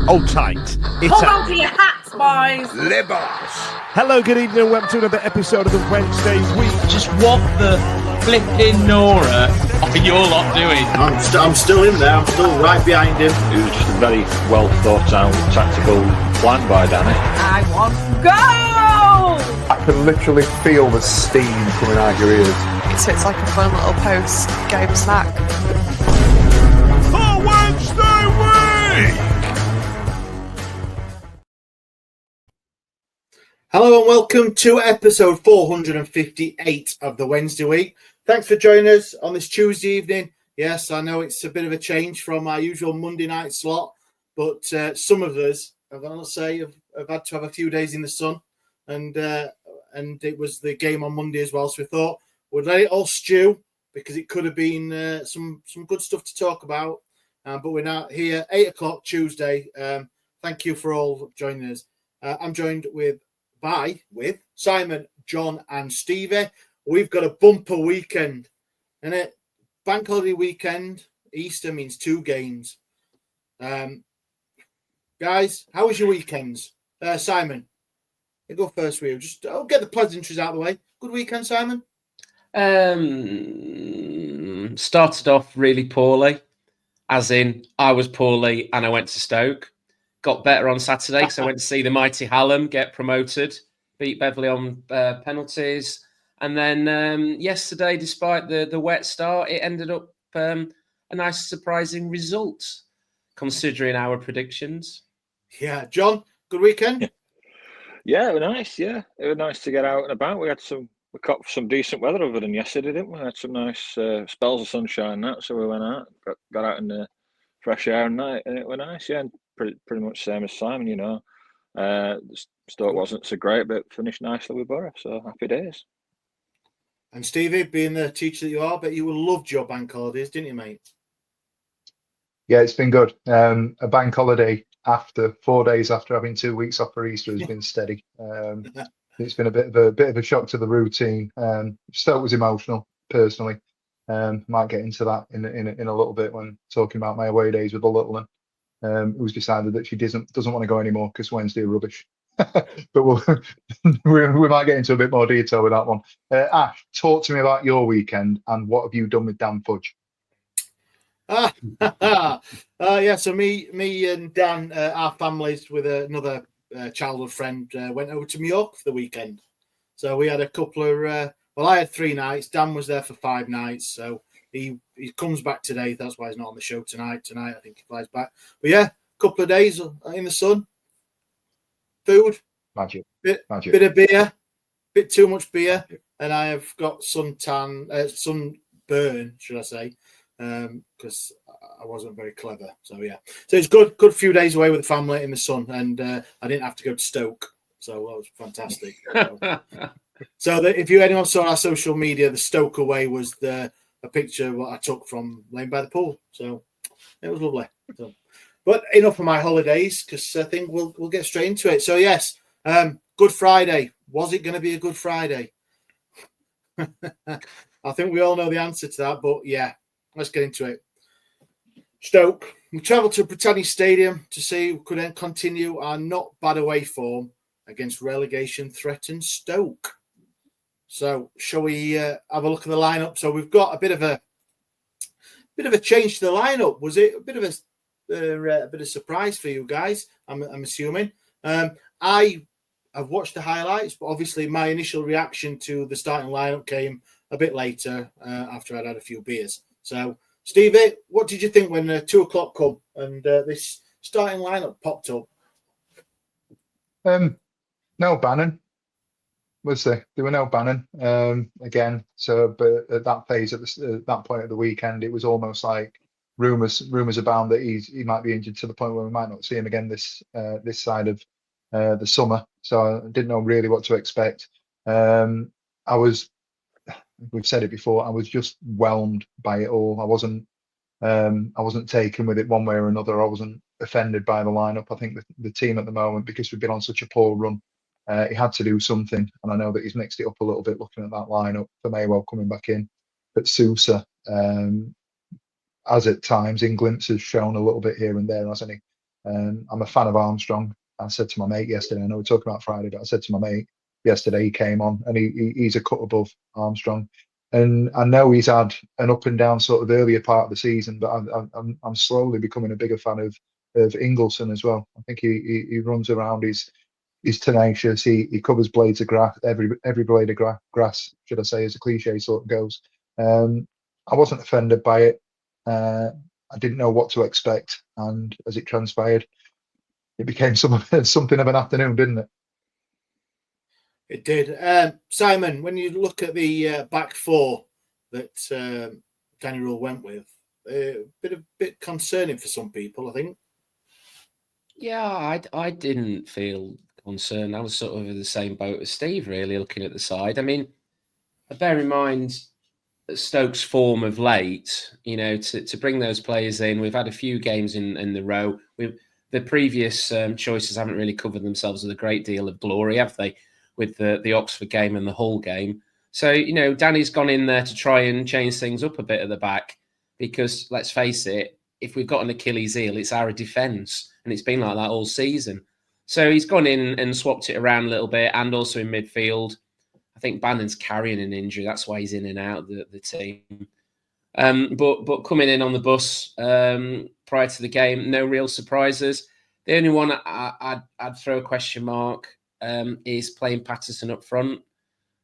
Hold tight. Hold on to your hats, boys. Libos. Hello, good evening, and welcome to another episode of the Wednesday Week. Just what the flipping Nora are you all lot doing? I'm still in there. I'm still right behind him. It was just a very well thought out tactical plan by Danny. I want go! I can literally feel the steam coming out your ears. So it's like a fun little post-game snack. For Wednesday Week! Hello and welcome to episode 458 of the Wednesday Week. Thanks for joining us on this Tuesday evening. Yes, I know it's a bit of a change from our usual Monday night slot, but some of us, I've got to say, have had to have a few days in the sun, and it was the game on Monday as well. So we thought we'd let it all stew because it could have been some good stuff to talk about. But we're now here, 8 o'clock Tuesday. Thank you for all joining us. I'm joined with Simon, John, and Stevie. We've got a bumper weekend, and it bank holiday weekend. Easter means 2 games. Guys, how was your weekends? Simon, you go first with you. Just get the pleasantries out of the way. Good weekend, Simon. Started off really poorly, as in I was poorly and I went to Stoke. Got better on Saturday, so I went to see the mighty Hallam get promoted, beat Beverley on penalties. And then yesterday, despite the wet start, it ended up a nice surprising result, considering our predictions. Yeah, John, good weekend? Yeah, it was nice, yeah. It was nice to get out and about. We got some decent weather other than yesterday, didn't we? We had some nice spells of sunshine and that, so we went out, got out in the fresh air and night, and it was nice, yeah. And pretty much same as Simon, you know. Stoke wasn't so great, but finished nicely with Borough, so happy days. And Stevie, being the teacher that you are, bet you loved your bank holidays, didn't you, mate? Yeah, it's been good. A bank holiday after 4 days after having 2 weeks off for Easter has been steady. It's been a bit of a shock to the routine. Stoke was emotional, personally. Might get into that in a little bit when talking about my away days with the little one. It was decided that she doesn't want to go anymore because Wednesday are rubbish. But we might get into a bit more detail with that one. Ash, talk to me about your weekend and what have you done with Dan Fudge? Yeah. So me and Dan, our families with another childhood friend, went over to New York for the weekend. So we had a couple of. I had 3 nights. Dan was there for 5 nights. So he comes back today. That's why he's not on the show tonight. Tonight I think he flies back. But yeah, a couple of days in the sun. Food, Magic. Bit of beer, bit too much beer, and I have got sunburn, should I say, because I wasn't very clever. So yeah, so it's good few days away with the family in the sun, and I didn't have to go to Stoke, so that was fantastic. So if anyone saw our social media, the Stoke away was a picture what I took from laying by the pool, so it was lovely. So. But enough of my holidays, because I think we'll get straight into it. So yes, Good Friday. Was it going to be a Good Friday? I think we all know the answer to that. But yeah, let's get into it. Stoke. We travelled to Britannia Stadium to see if we could continue our not bad away form against relegation threatened Stoke. So shall we have a look at the lineup? So we've got a bit of a change to the lineup. Was it a bit of a bit of surprise for you guys, I'm assuming. I have watched the highlights, but obviously my initial reaction to the starting lineup came a bit later after I'd had a few beers. So, Stevie, what did you think when 2 o'clock come and this starting lineup popped up? No Bannon, was there? There were no Bannon again. So, but at that phase, at that point of the weekend, it was almost like Rumours abound that he might be injured to the point where we might not see him again this side of the summer. So I didn't know really what to expect. We've said it before. I was just whelmed by it all. I wasn't taken with it one way or another. I wasn't offended by the lineup. I think the team at the moment, because we've been on such a poor run, he had to do something. And I know that he's mixed it up a little bit looking at that lineup. For Maywell coming back in, but Sousa. As at times in glimpses shown a little bit here and there, hasn't he? I'm a fan of Armstrong. I said to my mate yesterday, I know we're talking about Friday, but I said to my mate yesterday, he came on and he's a cut above Armstrong. And I know he's had an up and down sort of earlier part of the season, but I'm slowly becoming a bigger fan of Ingleson as well. I think he runs around, he's tenacious, he covers blades of grass, every blade of grass, should I say, as a cliche sort of goes. I wasn't offended by it. I didn't know what to expect, and as it transpired, it became something of an afternoon, didn't it? It did. Simon, when you look at the back four that Danny Rule went with, a bit concerning for some people, I think. Yeah, I didn't feel concerned. I was sort of in the same boat as Steve, really, looking at the side. I mean, bear in mind Stoke's form of late, to bring those players in. We've had a few games in the row. The previous choices haven't really covered themselves with a great deal of glory, have they? With the Oxford game and the Hull game. So, Danny's gone in there to try and change things up a bit at the back because, let's face it, if we've got an Achilles heel, it's our defence, and it's been like that all season. So he's gone in and swapped it around a little bit, and also in midfield. I think Bannon's carrying an injury. That's why he's in and out of the team. But coming in on the bus prior to the game, no real surprises. The only one I'd throw a question mark is playing Patterson up front,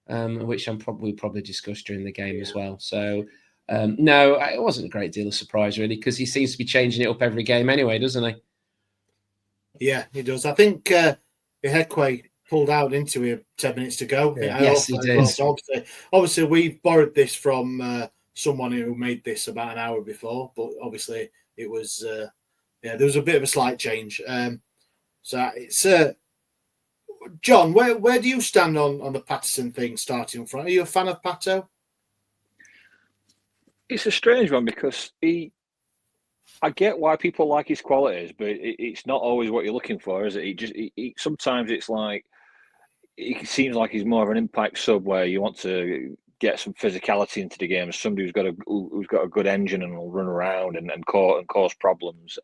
which we'll probably discuss during the game as well. So, no, it wasn't a great deal of surprise, really, because he seems to be changing it up every game anyway, doesn't he? Yeah, he does. I think Ihekwe pulled out into it 10 minutes to go. Yeah. Yes, he did. Well. So obviously, we've borrowed this from someone who made this about an hour before, but obviously it was, there was a bit of a slight change. So it's... John, where do you stand on the Patterson thing starting up front? Are you a fan of Pato? It's a strange one because I get why people like his qualities, but it's not always what you're looking for, is it? Sometimes it's like it seems like he's more of an impact sub where you want to get some physicality into the game, somebody who's got a good engine and will run around and cause problems.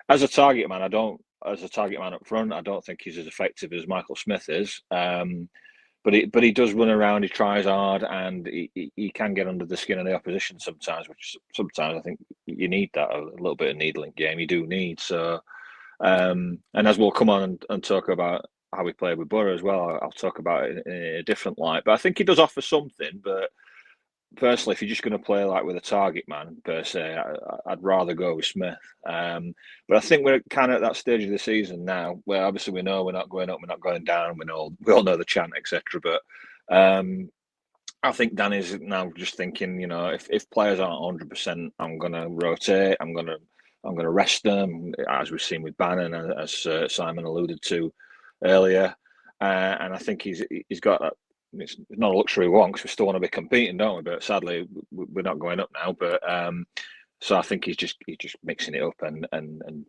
As a target man, up front, I don't think he's as effective as Michael Smith is. But he does run around, he tries hard, and he can get under the skin of the opposition sometimes, which sometimes I think you need that, a little bit of needling game. You do need. So, and as we'll come on and talk about how we played with Borough as well, I'll talk about it in a different light. But I think he does offer something, but personally, if you're just going to play like with a target man per se, I'd rather go with Smith. But I think we're kind of at that stage of the season now, where obviously we know we're not going up, we're not going down. We all know the chant, etc. But I think Danny's now just thinking, if players aren't 100%, I'm going to rotate. I'm going to rest them, as we've seen with Bannon, as Simon alluded to earlier. And I think he's got that. It's not a luxury we want because we still want to be competing, don't we? But sadly, we're not going up now. But so I think he's just mixing it up and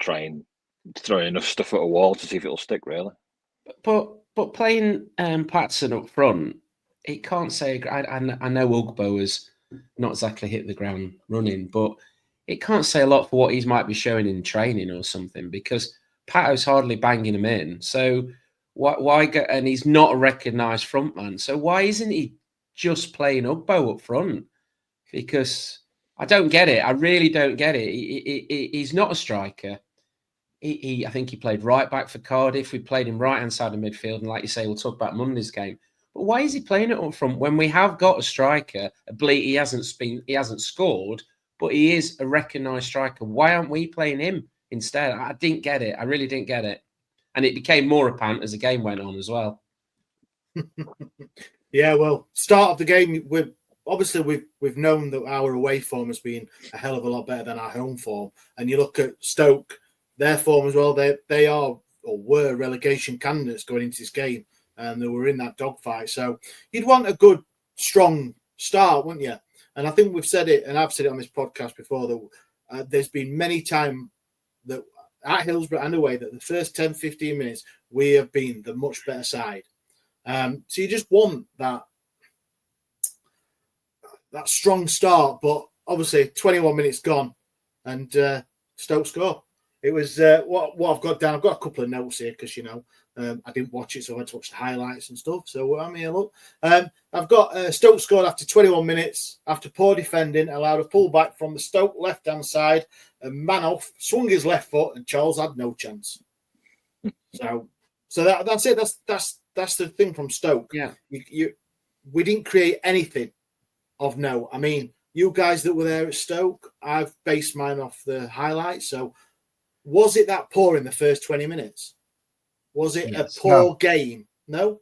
throwing enough stuff at a wall to see if it'll stick, really. But playing Patterson up front, it can't say. I know Ugbo has not exactly hit the ground running, but it can't say a lot for what he might be showing in training or something because Pato's hardly banging him in. So. Why go? And he's not a recognised frontman. So why isn't he just playing Ugbo up front? Because I don't get it. I really don't get it. He's not a striker. I think he played right back for Cardiff. We played him right hand side of midfield, and like you say, we'll talk about Monday's game. But why is he playing it up front when we have got a striker? He hasn't scored, but he is a recognised striker. Why aren't we playing him instead? I didn't get it. I really didn't get it. And it became more apparent as the game went on as well. Yeah, well, start of the game, we've known that our away form has been a hell of a lot better than our home form. And you look at Stoke, their form as well. They are or were relegation candidates going into this game, and they were in that dogfight. So you'd want a good, strong start, wouldn't you? And I think we've said it, and I've said it on this podcast before, that there's been many times that at Hillsborough and away that the first 10, 15 minutes, we have been the much better side. So you just want that strong start. But obviously, 21 minutes gone and Stoke score. It was what I've got down. I've got a couple of notes here because I didn't watch it, so I went to watch the highlights and stuff. So I'm here. Look, I've got Stoke scored after 21 minutes after poor defending, allowed a pullback from the Stoke left-hand side, and Manoff swung his left foot, and Charles had no chance. So that's it. That's the thing from Stoke. Yeah, we didn't create anything of note. I mean, you guys that were there at Stoke, I've based mine off the highlights. So, was it that poor in the first 20 minutes? Was it a poor game? No.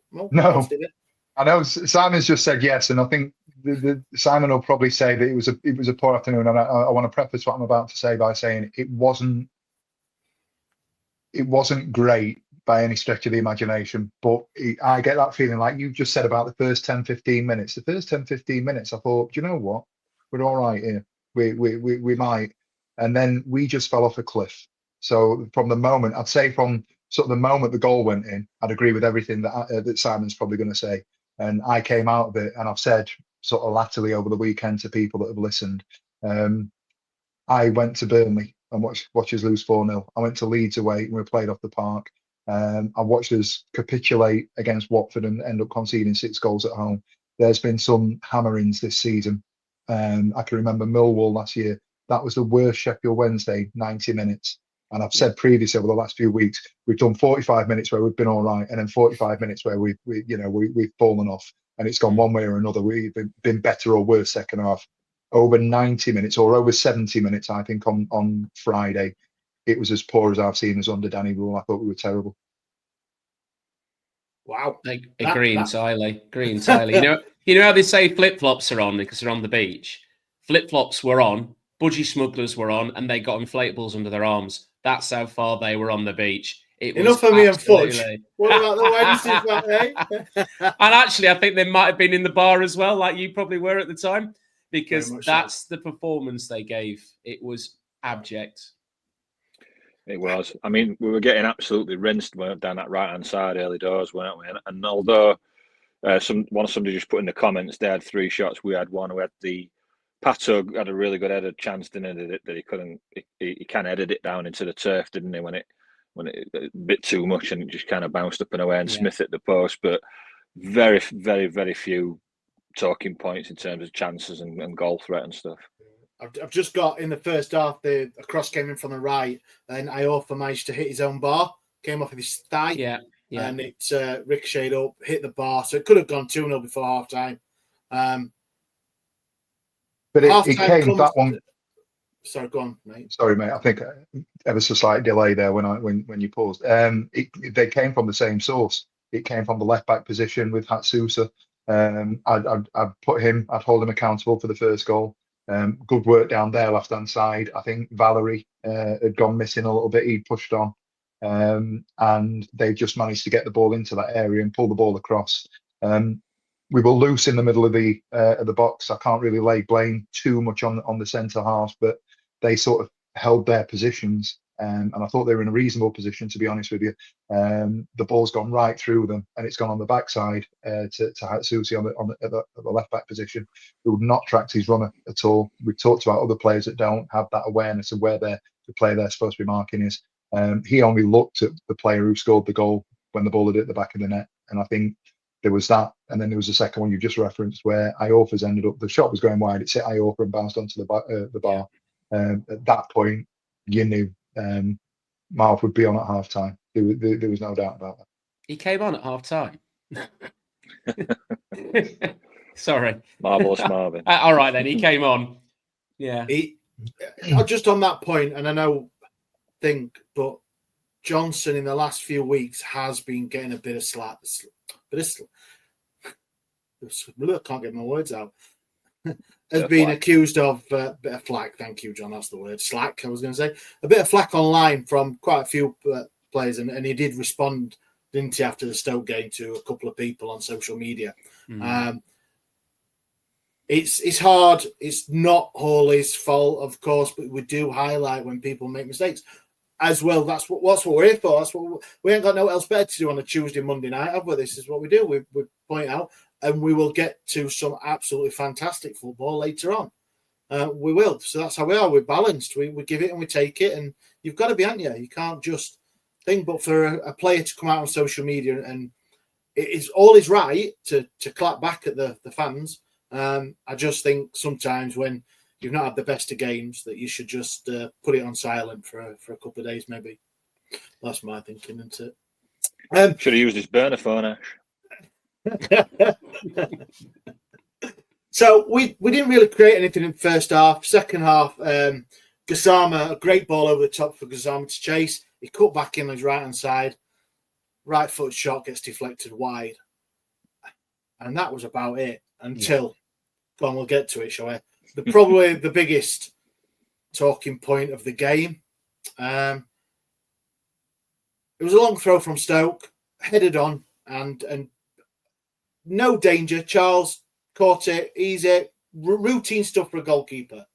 I know Simon's just said yes, and I think Simon will probably say that it was a poor afternoon. And I want to preface what I'm about to say by saying it wasn't great by any stretch of the imagination, but I get that feeling like you just said about the first 10-15 minutes. The first 10-15 minutes, I thought, do you know what? We're all right here. We might. And then we just fell off a cliff. So from the moment, I'd say from sort of the moment the goal went in, I'd agree with everything that Simon's probably going to say. And I came out of it, and I've said sort of latterly over the weekend to people that have listened, I went to Burnley and watched us lose 4-0. I went to Leeds away and we played off the park. I watched us capitulate against Watford and end up conceding 6 goals at home. There's been some hammerings this season. I can remember Millwall last year. That was the worst Sheffield Wednesday 90 minutes. And I've said previously over the last few weeks, we've done 45 minutes where we've been all right, and then 45 minutes where we've fallen off, and it's gone one way or another. We've been better or worse second half. Over 90 minutes or over 70 minutes, I think, on Friday, it was as poor as I've seen us under Danny Rule. I thought we were terrible. Wow. Agree entirely. You know how they say flip-flops are on because they're on the beach? Flip-flops were on, budgie smugglers were on, and they got inflatables under their arms. That's how far they were on the beach. Enough of me and Fudge. What about the Wednesdays, and actually, I think they might have been in the bar as well, like you probably were at the time, because that's the performance they gave. It was abject. It was. I mean, we were getting absolutely rinsed down that right-hand side early doors, weren't we? And although somebody just put in the comments, they had 3 shots, we had 1. We had the Pato had a really good headed chance, didn't he? That he couldn't. He kind of headed it down into the turf, didn't he? When it a bit too much, and it just kind of bounced up and away. And Smith hit the post, but very, very, very few talking points in terms of chances and goal threat and stuff. I've just got in the first half, a cross came in from the right, and Iorfa managed to hit his own bar, came off of his thigh, and it ricocheted up, hit the bar, so it could have gone 2-0 before half time. But it came that one. Sorry, go on, mate. Sorry, mate. I think ever so slight delay there when you paused. They came from the same source. It came from the left back position with Hatsusa. I'd hold him accountable for the first goal. Good work down there, left hand side. I think Valerie had gone missing a little bit. He pushed on, and they just managed to get the ball into that area and pull the ball across. We were loose in the middle of the box. I can't really lay blame too much on the centre half, but they sort of held their positions, and I thought they were in a reasonable position, to be honest with you. The ball's gone right through them, and it's gone on the backside to Hatsusi at the left back position, who would not tracked his runner at all. We talked about other players that don't have that awareness of where the player they're supposed to be marking is. He only looked at the player who scored the goal when the ball had hit the back of the net, and I think there was that, and then there was the second one you just referenced where Iorfa's ended up. The shot was going wide. It hit Iorfa and bounced onto the bar. At that point, you knew Marv would be on at half time. There was no doubt about that. He came on at half time. Sorry, marvelous Marvin. All right, then he came on. Yeah, just on that point, and I but Johnson in the last few weeks has been getting a bit of slack. I can't get my words out. Has been accused of a bit of flack. Thank you, John. That's the word. Slack, I was going to say. A bit of flack online from quite a few players, and he did respond, didn't he, after the Stoke game to a couple of people on social media. Mm-hmm. It's hard. It's not Hawley's fault, of course, but we do highlight when people make mistakes. As well, that's what we're here for. That's what we ain't got no else better to do on a Tuesday, Monday night, have we? This is what we do. We point out, and we will get to some absolutely fantastic football later on. we will. So that's how we are. We're balanced. We give it and we take it, and you've got to be, haven't you? You can't just think. But for a player to come out on social media and it's all is right to clap back at the fans. I just think sometimes when you've not had the best of games that you should just put it on silent for a couple of days, maybe. That's my thinking, isn't it? Should have used his burner phone, Ash. So we didn't really create anything in the first half. Second half, Gassama, a great ball over the top for Gassama to chase. He cut back in on his right-hand side. Right foot shot gets deflected wide. And that was about it until, go on, we'll get to it, shall we? Probably the biggest talking point of the game. It was a long throw from Stoke, headed on, and no danger. Charles caught it, easy, routine stuff for a goalkeeper.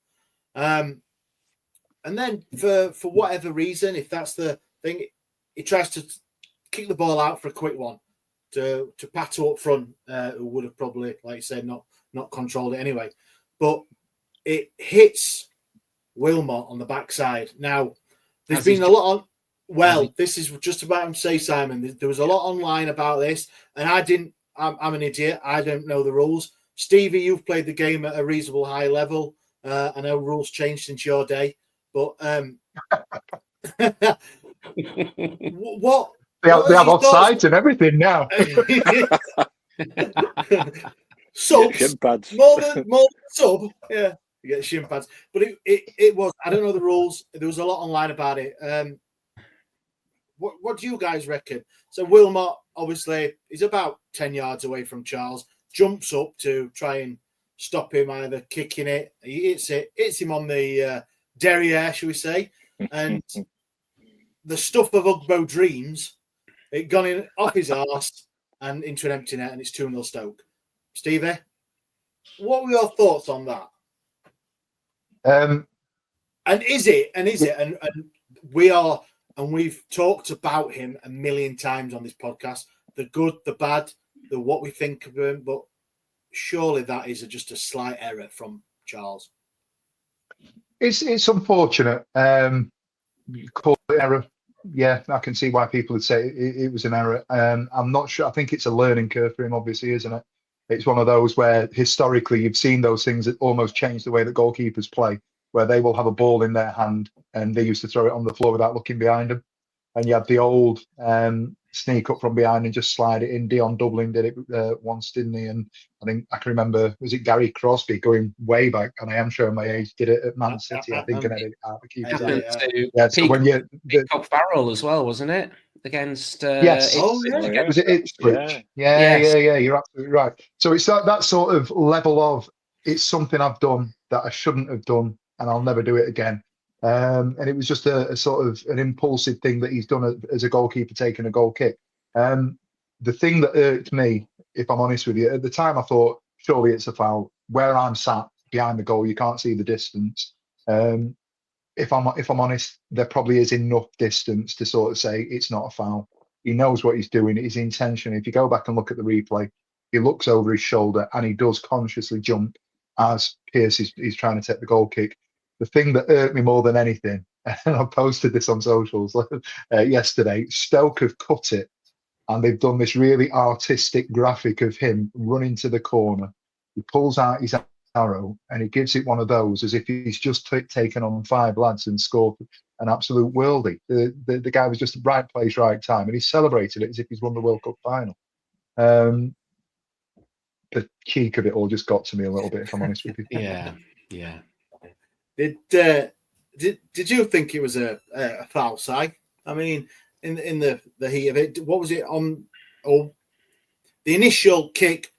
And then for whatever reason, if that's the thing, he tries to kick the ball out for a quick one to Pato up front, who would have probably, like you said, not controlled it anyway. But it hits Wilmot on the backside. Now, there's been a lot on. Well, this is just about him to say, Simon. There was a lot online about this, and I'm an idiot. I don't know the rules. Stevie, you've played the game at a reasonable high level. I know rules changed since your day, but what? They have offsides and everything now. Subs, shin pads. more than sub. Yeah, you get shin pads. But it was. I don't know the rules. There was a lot online about it. What do you guys reckon? So Wilmot, obviously, is about 10 yards away from Charles. Jumps up to try and stop him, either kicking it. He hits him on the derriere, shall we say? And the stuff of Ugbo dreams. It gone in off his arse and into an empty net, and it's 2-0 Stoke. Stevie, what were your thoughts on that? And is it? And we are, and we've talked about him a million times on this podcast. The good, the bad, the what we think of him, but surely that is just a slight error from Charles. It's unfortunate. Call it error. Yeah, I can see why people would say it was an error. I'm not sure. I think it's a learning curve for him, obviously, isn't it? It's one of those where historically you've seen those things that almost change the way that goalkeepers play, where they will have a ball in their hand and they used to throw it on the floor without looking behind them. And you had the old sneak up from behind and just slide it in. Dion Dublin did it once, didn't he? And I think I can remember, was it Gary Crosby going way back? And I am showing my age. Did it at Man City, I think, and had it out the keeper. Yeah, so when you Peacock Farrell as well, wasn't it? Against yes, was it Ipswich? Yeah. You're absolutely right. So it's that sort of level of it's something I've done that I shouldn't have done, and I'll never do it again. And it was just a sort of an impulsive thing that he's done as a goalkeeper taking a goal kick. The thing that irked me, if I'm honest with you, at the time I thought surely it's a foul. Where I'm sat behind the goal, you can't see the distance. If I'm honest, there probably is enough distance to sort of say it's not a foul. He knows what he's doing. His intention. If you go back and look at the replay, he looks over his shoulder and he does consciously jump as Pearce is trying to take the goal kick. The thing that irked me more than anything, and I posted this on socials yesterday, Stoke have cut it and they've done this really artistic graphic of him running to the corner. He pulls out his arrow and he gives it one of those as if he's just taken on 5 lads and scored an absolute worldie. The guy was just right place, right time, and he celebrated it as if he's won the World Cup final. The cheek of it all just got to me a little bit, if I'm honest with you. Yeah. Did you think it was a foul, Si? I mean, in the heat of it, what was it on? Or the initial kick,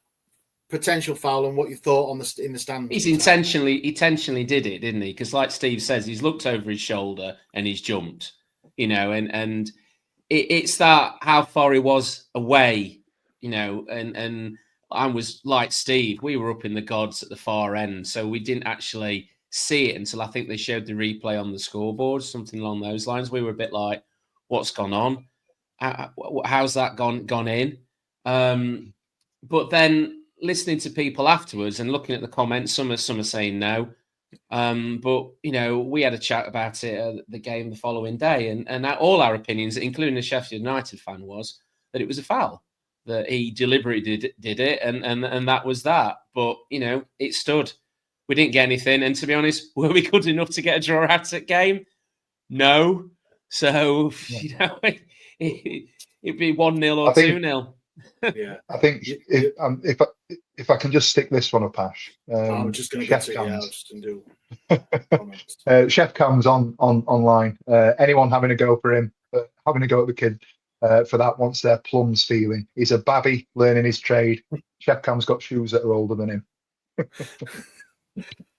potential foul, and what you thought in the stands? He intentionally did it, didn't he? Because, like Steve says, he's looked over his shoulder and he's jumped. And it's that how far he was away, and I was like Steve. We were up in the gods at the far end, so we didn't actually see it until I think they showed the replay on the scoreboard, something along those lines. We were a bit like, what's gone on? How's that gone in? But then listening to people afterwards and looking at the comments, some are saying no, But we had a chat about it at the game the following day, and all our opinions, including the Sheffield United fan, was that it was a foul, that he deliberately did it, and that was that. But it stood. We didn't get anything, and to be honest, were we good enough to get a draw at that game? No. So it'd be 1-0 or 2-0. Yeah, I think if I can just stick this one up, Ash. I'm just going to get to your house and do comments. Chef Cam's online. Anyone having a go for him, having a go at the kid for that once their plums feeling. He's a babby learning his trade. Chef Cam's got shoes that are older than him.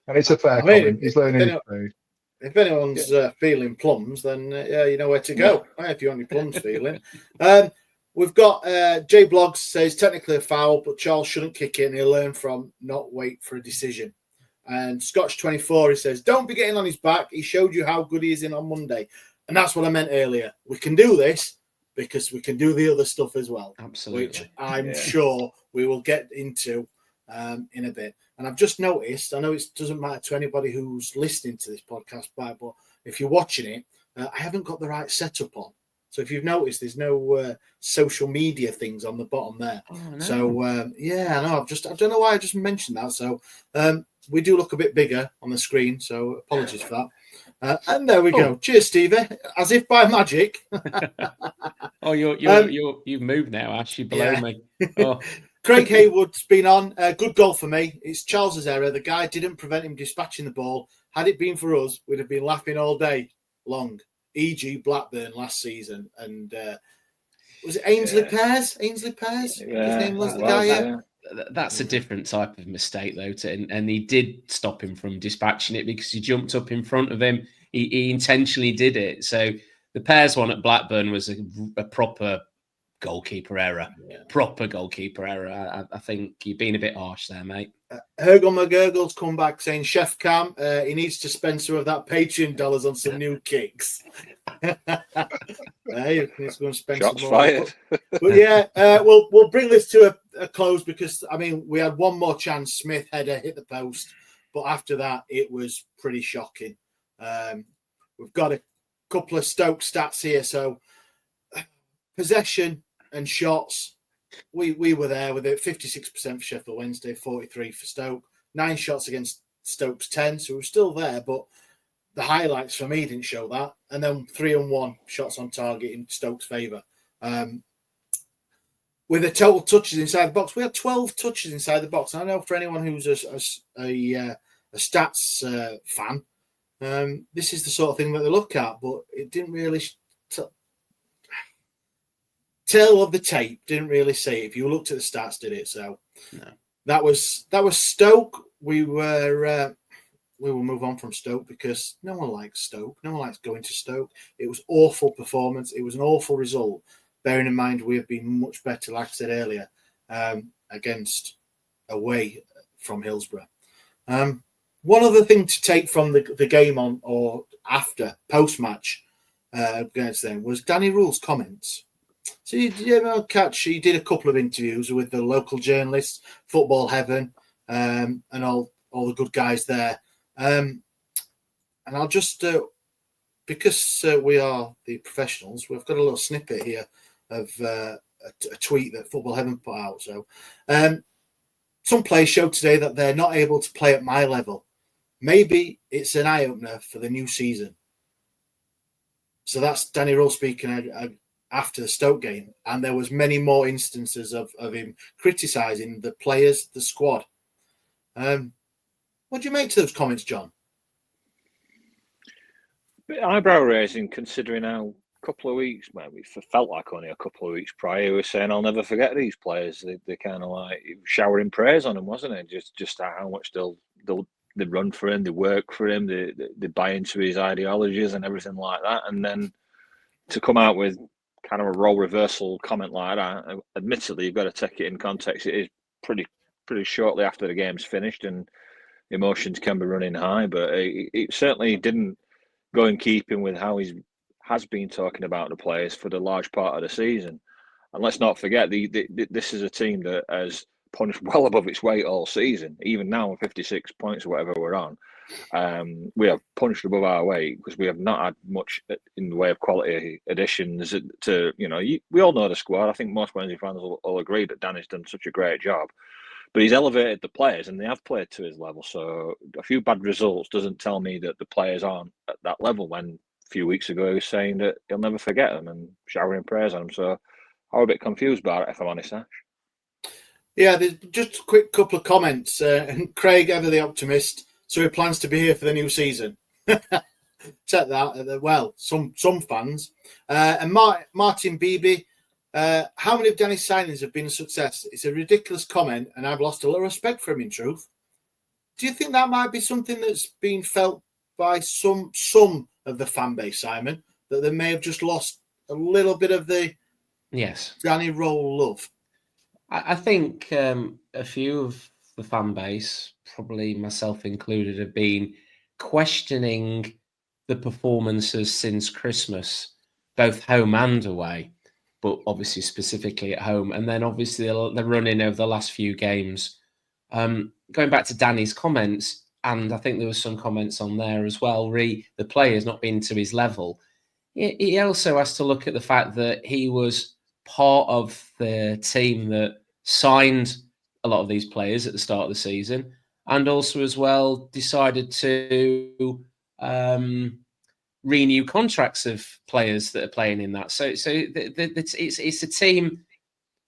And it's a fair comment. He's learning his trade. If anyone's feeling plums, then you know where to go. If you want your plums feeling. We've got Jay Bloggs says technically a foul, but Charles shouldn't kick it and he'll learn from not wait for a decision. And Scotch 24, he says, don't be getting on his back. He showed you how good he is in on Monday. And that's what I meant earlier. We can do this because we can do the other stuff as well. Absolutely. Which I'm sure we will get into in a bit. And I've just noticed, I know it doesn't matter to anybody who's listening to this podcast, but if you're watching it, I haven't got the right setup on. So if you've noticed, there's no social media things on the bottom there. Oh, no. So I know. I don't know why I just mentioned that. So we do look a bit bigger on the screen. So apologies for that. And there we go. Cheers, Stevie. As if by magic. You've moved now, Ash. You're below me. Oh. Craig Haywood's been on. Good goal for me. It's Charles's error. The guy didn't prevent him dispatching the ball. Had it been for us, we'd have been laughing all day long. E.g. Blackburn last season. And was it Ainsley Pears? Ainsley Pears? Yeah, his name was the guy, yeah. That's a different type of mistake, though. And he did stop him from dispatching it because he jumped up in front of him. He intentionally did it. So the Pears one at Blackburn was a proper goalkeeper error. Proper goalkeeper error. I think you're being a bit harsh there, mate. Hergel McGurgle's come back saying, Chef Cam, he needs to spend some of that Patreon dollars on some new kicks. He's going to spend Shots some more. fired. But yeah, we'll bring this to a close because, I mean, we had one more chance. Smith header hit the post. But after that, it was pretty shocking. We've got a couple of Stoke stats here. So possession and shots. We were there with it. 56% for Sheffield Wednesday, 43 for Stoke. 9 shots against Stoke's 10, so we're still there. But the highlights for me didn't show that. And then 3-1 shots on target in Stoke's favour. With the total touches inside the box, we had 12 touches inside the box. And I know for anyone who's a stats fan, this is the sort of thing that they look at. But it didn't really tale of the tape, didn't really say it. If you looked at the stats, did it? So no. That was Stoke. We will move on from Stoke because no one likes Stoke. No one likes going to Stoke. It was awful performance. It was an awful result. Bearing in mind we have been much better, like I said earlier, against away from Hillsborough. One other thing to take from the game on or after post match against them was Danny Rule's comments. So he did a couple of interviews with the local journalists, Football Heaven, and all the good guys there. And I'll just, because we are the professionals, we've got a little snippet here of a tweet that Football Heaven put out. So some players showed today that they're not able to play at my level. Maybe it's an eye-opener for the new season. So that's Danny Rule speaking after the Stoke game, and there was many more instances of him criticising the players, the squad. What do you make to those comments, John? Bit eyebrow raising, considering how a couple of weeks, maybe it felt like only a couple of weeks prior, he was saying, "I'll never forget these players." They kind of like showering praise on him, wasn't it? Just how much they run for him, they work for him, they buy into his ideologies and everything like that, and then to come out with kind of a role reversal comment like that, admittedly, you've got to take it in context. It is pretty shortly after the game's finished and emotions can be running high, but it certainly didn't go in keeping with how he has been talking about the players for the large part of the season. And let's not forget, this is a team that has punched well above its weight all season, even now on 56 points or whatever we're on. We have punched above our weight because we have not had much in the way of quality additions to, we all know the squad. I think most Wednesday fans will agree that Danny's done such a great job. But he's elevated the players and they have played to his level. So a few bad results doesn't tell me that the players aren't at that level when a few weeks ago he was saying that he'll never forget them and showering praise on them. So I'm a bit confused about it, if I'm honest, Ash. Yeah, there's just a quick couple of comments. And Craig, ever the optimist, so he plans to be here for the new season. Check that. Well, some fans. And Martin Beebe, how many of Danny's signings have been a success? It's a ridiculous comment, and I've lost a little respect for him, in truth. Do you think that might be something that's been felt by some of the fan base, Simon, that they may have just lost a little bit of the Danny Roll love? I think a few of the fan base, probably myself included, have been questioning the performances since Christmas, both home and away, but obviously specifically at home. And then obviously the run-in over the last few games. Going back to Danny's comments, and I think there was some comments on there as well, the players not being to his level. He also has to look at the fact that he was part of the team that signed a lot of these players at the start of the season, and also as well decided to renew contracts of players that are playing in that. So it's a team.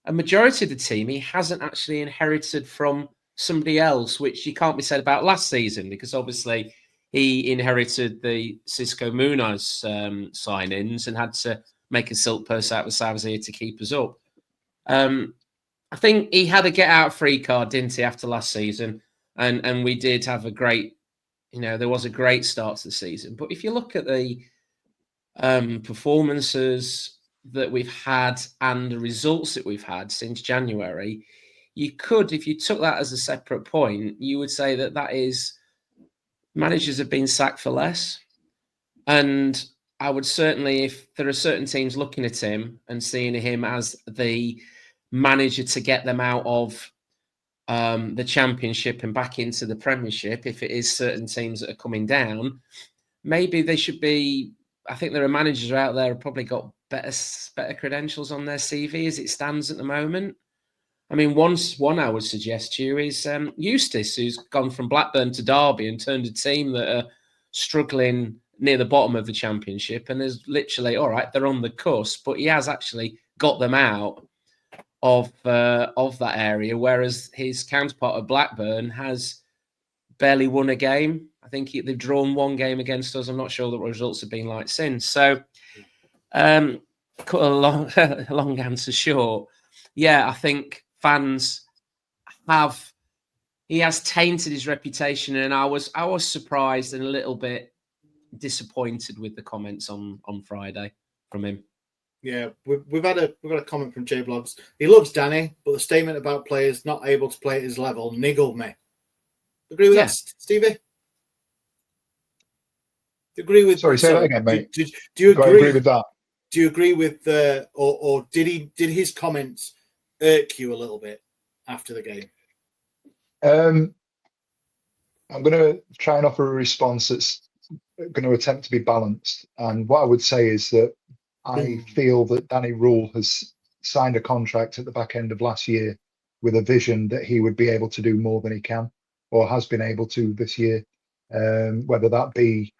A majority of the team he hasn't actually inherited from somebody else, which you can't be said about last season because obviously he inherited the Cisco Munoz signings and had to make a silk purse out of Sav's ear to keep us up. I think he had a get-out-free card, didn't he, after last season? And we did have a great, there was a great start to the season. But if you look at the performances that we've had and the results that we've had since January, you could, if you took that as a separate point, you would say that is managers have been sacked for less. And I would certainly, if there are certain teams looking at him and seeing him as the manager to get them out of the Championship and back into the Premiership, if it is certain teams that are coming down, maybe they should be. I think there are managers out there who've probably got better credentials on their CV as it stands at the moment. I mean, one I would suggest to you is Eustace, who's gone from Blackburn to Derby and turned a team that are struggling near the bottom of the Championship, and there's literally, all right, they're on the cusp, but he has actually got them out of that area, whereas his counterpart at Blackburn has barely won a game. I think they've drawn one game against us. I'm not sure what the results have been like since. So, cut a long answer short. Yeah, I think fans he has tainted his reputation, and I was surprised and a little bit disappointed with the comments on Friday from him. Yeah, we've had a comment from J Blogs. He loves Danny, but the statement about players not able to play at his level niggled me. Agree with that, Stevie? Agree with? Sorry, say that again, mate. Do you agree? I agree with that. Do you agree with or did his comments irk you a little bit after the game? I'm going to try and offer a response that's going to attempt to be balanced. And what I would say is that I feel that Danny Rule has signed a contract at the back end of last year with a vision that he would be able to do more than he can or has been able to this year, whether that be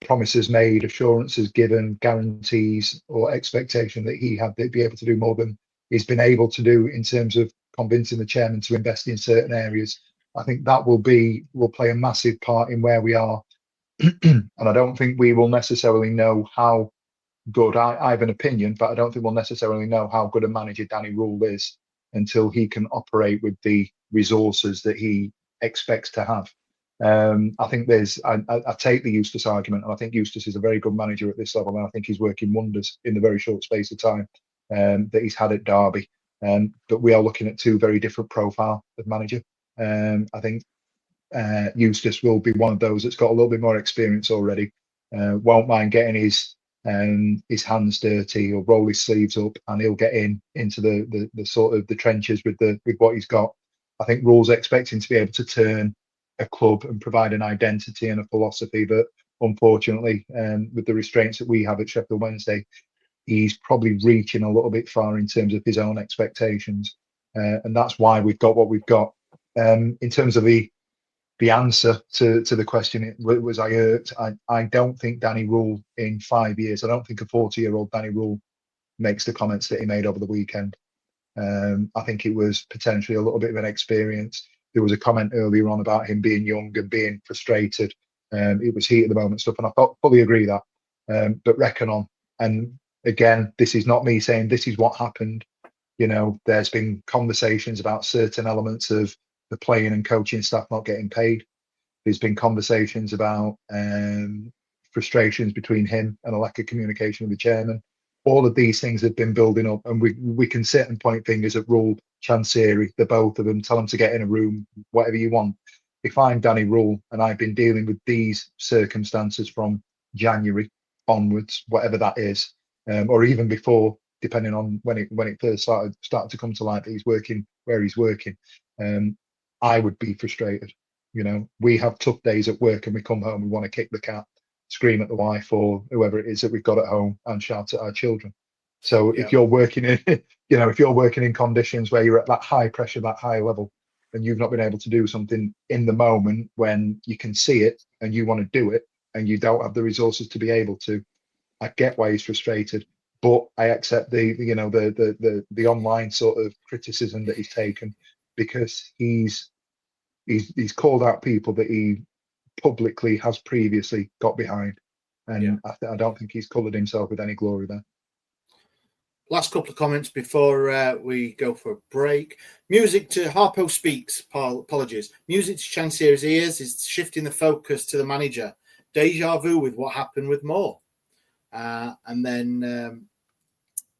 promises made, assurances given, guarantees or expectation that he had to be able to do more than he's been able to do in terms of convincing the chairman to invest in certain areas. I think that will play a massive part in where we are. And I don't think we will necessarily know how good, I have an opinion, but I don't think we'll necessarily know how good a manager Danny Rule is until he can operate with the resources that he expects to have. I think I take the Eustace argument, and I think Eustace is a very good manager at this level, and I think he's working wonders in the very short space of time that he's had at Derby. But we are looking at two very different profile of manager. I think Eustace will be one of those that's got a little bit more experience already, won't mind getting his hands dirty or roll his sleeves up, and he'll get into the sort of the trenches with what he's got. I think Rule's expecting to be able to turn a club and provide an identity and a philosophy that, unfortunately, with the restraints that we have at Sheffield Wednesday, he's probably reaching a little bit far in terms of his own expectations, and that's why we've got what we've got. In terms of the answer to the question, was I hurt? I don't think Danny Rule in 5 years, I don't think a 40-year-old Danny Rule makes the comments that he made over the weekend. I think it was potentially a little bit of an experience. There was a comment earlier on about him being young and being frustrated. It was heat at the moment stuff, and I fully agree that. But reckon on. And again, this is not me saying this is what happened. You know, there's been conversations about certain elements of the playing and coaching staff not getting paid. There's been conversations about frustrations between him and a lack of communication with the chairman. All of these things have been building up, and we can sit and point fingers at Rule, Chansiri, the both of them, tell them to get in a room, whatever you want. If I'm Danny Rule and I've been dealing with these circumstances from January onwards, whatever that is, or even before, depending on when it first started to come to light that he's working where he's working, I would be frustrated. You know, we have tough days at work and we come home, we want to kick the cat, scream at the wife or whoever it is that we've got at home, and shout at our children. So if you're working in, you know, if you're working in conditions where you're at that high pressure, that high level, and you've not been able to do something in the moment when you can see it and you want to do it and you don't have the resources to be able to, I get why he's frustrated, but I accept the online sort of criticism that he's taken, because he's called out people that he publicly has previously got behind, and I don't think he's coloured himself with any glory there. Last couple of comments before we go for a break. Music to Harpo Speaks. Apologies. Music to Chansiri's ears is shifting the focus to the manager. Deja vu with what happened with Moore. And then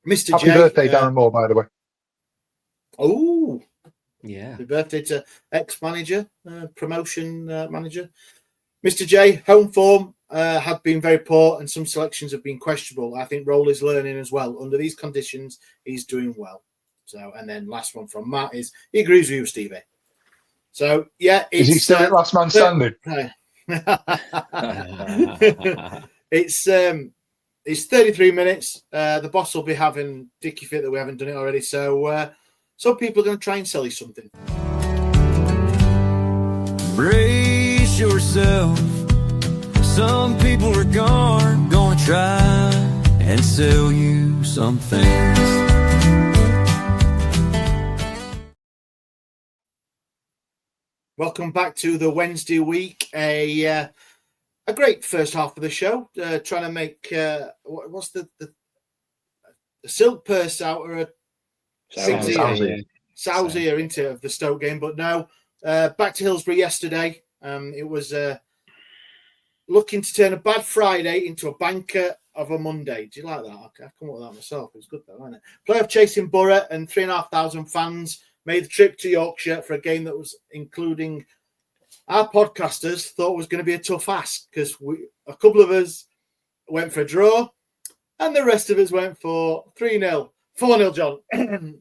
Mr. Happy J. birthday, Darren Moore, by the way. Oh, yeah. Happy birthday to ex-manager, promotion manager. Mr. J, home form have been very poor and some selections have been questionable. I think Roll is learning as well. Under these conditions, he's doing well. So, and then last one from Matt is, he agrees with you, Stevie. So, yeah. Is he still at last man standing? It's 33 minutes. The boss will be having dicky fit that we haven't done it already. So, some people are going to try and sell you something. Brace yourself. Some people are gonna try and sell you some things. Welcome back to the Wednesday week. A great first half of the show. Trying to make what's the silk purse out of a sow's ear into of the Stoke game, but no. Back to Hillsborough yesterday. It was looking to turn a bad Friday into a banker of a Monday. Do you like that? I come up with that myself. It was good though, wasn't it? Playoff chasing Borough and 3,500 fans made the trip to Yorkshire for a game that was, including our podcasters, thought was going to be a tough ask, because a couple of us went for a draw and the rest of us went for 3-0. 4-0, John. and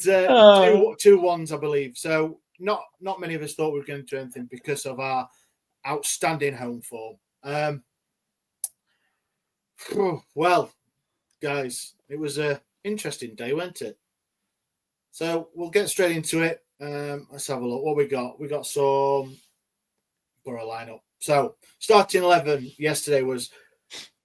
2-1s, I believe. So not many of us thought we were going to do anything because of our outstanding home form. Well, guys, it was an interesting day, wasn't it? So we'll get straight into it. Let's have a look. What we got? We got some Borough lineup. So starting 11 yesterday was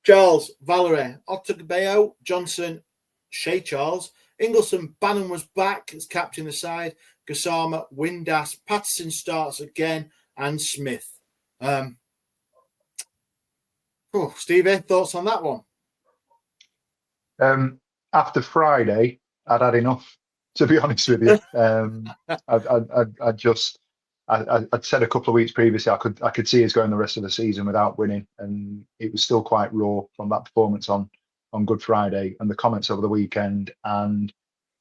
Charles, Valerie, Ottagbayo, Johnson, Shea Charles, Ingleson, Bannon was back as captain the side, Gassama, Windass, Patterson starts again, and Smith. Stevie, thoughts on that one? After Friday, I'd had enough, to be honest with you. I'd said a couple of weeks previously I could see us going the rest of the season without winning, and it was still quite raw from that performance on Good Friday and the comments over the weekend and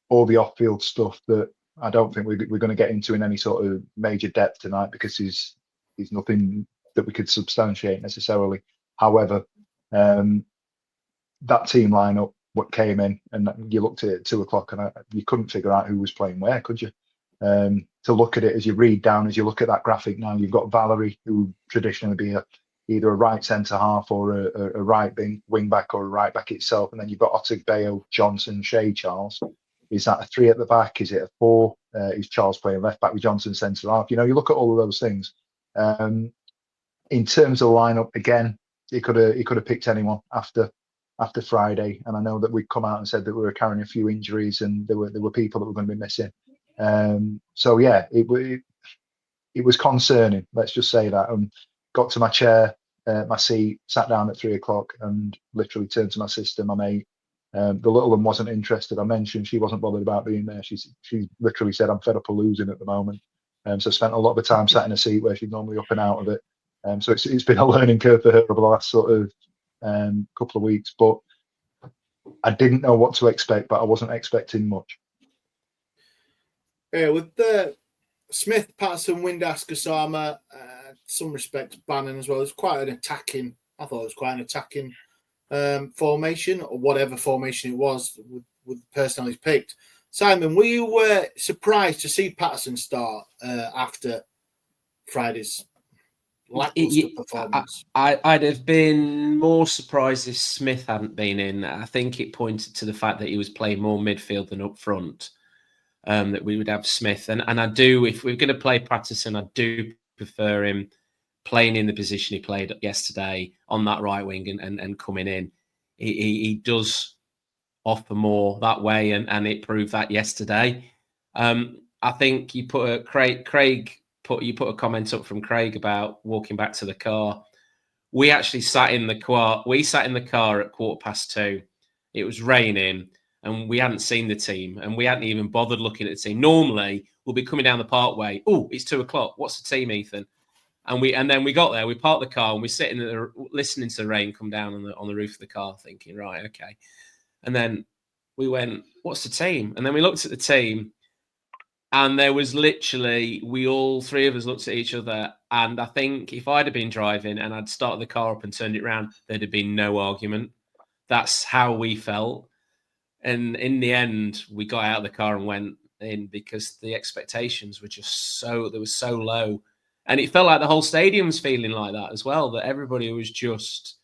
all the off-field stuff that I don't think we're going to get into in any sort of major depth tonight, because he's nothing that we could substantiate necessarily. However, that team lineup, what came in, and you looked at it at 2:00 and you couldn't figure out who was playing where, could you? to look at it as you read down, as you look at that graphic now, you've got Valerie, who traditionally be either a right centre half or a right wing back or a right back itself, and then you've got Otagbeo, Johnson, Shea, Charles. Is that a 3 at the back? Is it a 4? Is Charles playing left back with Johnson centre half? You look at all of those things. In terms of the lineup, again, he could have picked anyone after Friday, and I know that we'd come out and said that we were carrying a few injuries and there were people that were going to be missing. So yeah, it was concerning. Let's just say that. Got to my chair, my seat, sat down at 3 o'clock, and literally turned to my sister, my mate. The little one wasn't interested. I mentioned she wasn't bothered about being there. She literally said, "I'm fed up of losing at the moment." So I spent a lot of the time sat in a seat where she's normally up and out of it. So it's been a learning curve for her over the last sort of couple of weeks. But I didn't know what to expect, but I wasn't expecting much. Yeah, with Smith, Patterson, Windass, Gassama, some respect Bannon as well. It's quite an attacking. I thought it was quite an attacking formation, or whatever formation it was with the personnel he's picked. Simon, were you surprised to see Patterson start after Friday's lackluster performance? I'd have been more surprised if Smith hadn't been in. I think it pointed to the fact that he was playing more midfield than up front. That we would have Smith, and I do. If we're going to play Patterson, I do prefer him playing in the position he played yesterday on that right wing and coming in. He does offer more that way, and it proved that yesterday. I think you put a comment up from Craig about walking back to the car. We actually sat in the car. We sat in the car at 2:15. It was raining, and we hadn't seen the team, and we hadn't even bothered looking at the team. Normally, we'll be coming down the parkway. Oh, it's 2:00. What's the team, Ethan? And then we got there. We parked the car, and we're sitting there listening to the rain come down on the roof of the car, thinking, right, okay. And then we went, what's the team? And then we looked at the team, and there was literally, all three of us looked at each other. And I think if I'd have been driving and I'd started the car up and turned it around, there'd have been no argument. That's how we felt. And in the end, we got out of the car and went in because the expectations were just they were so low. And it felt like the whole stadium was feeling like that as well, that everybody was just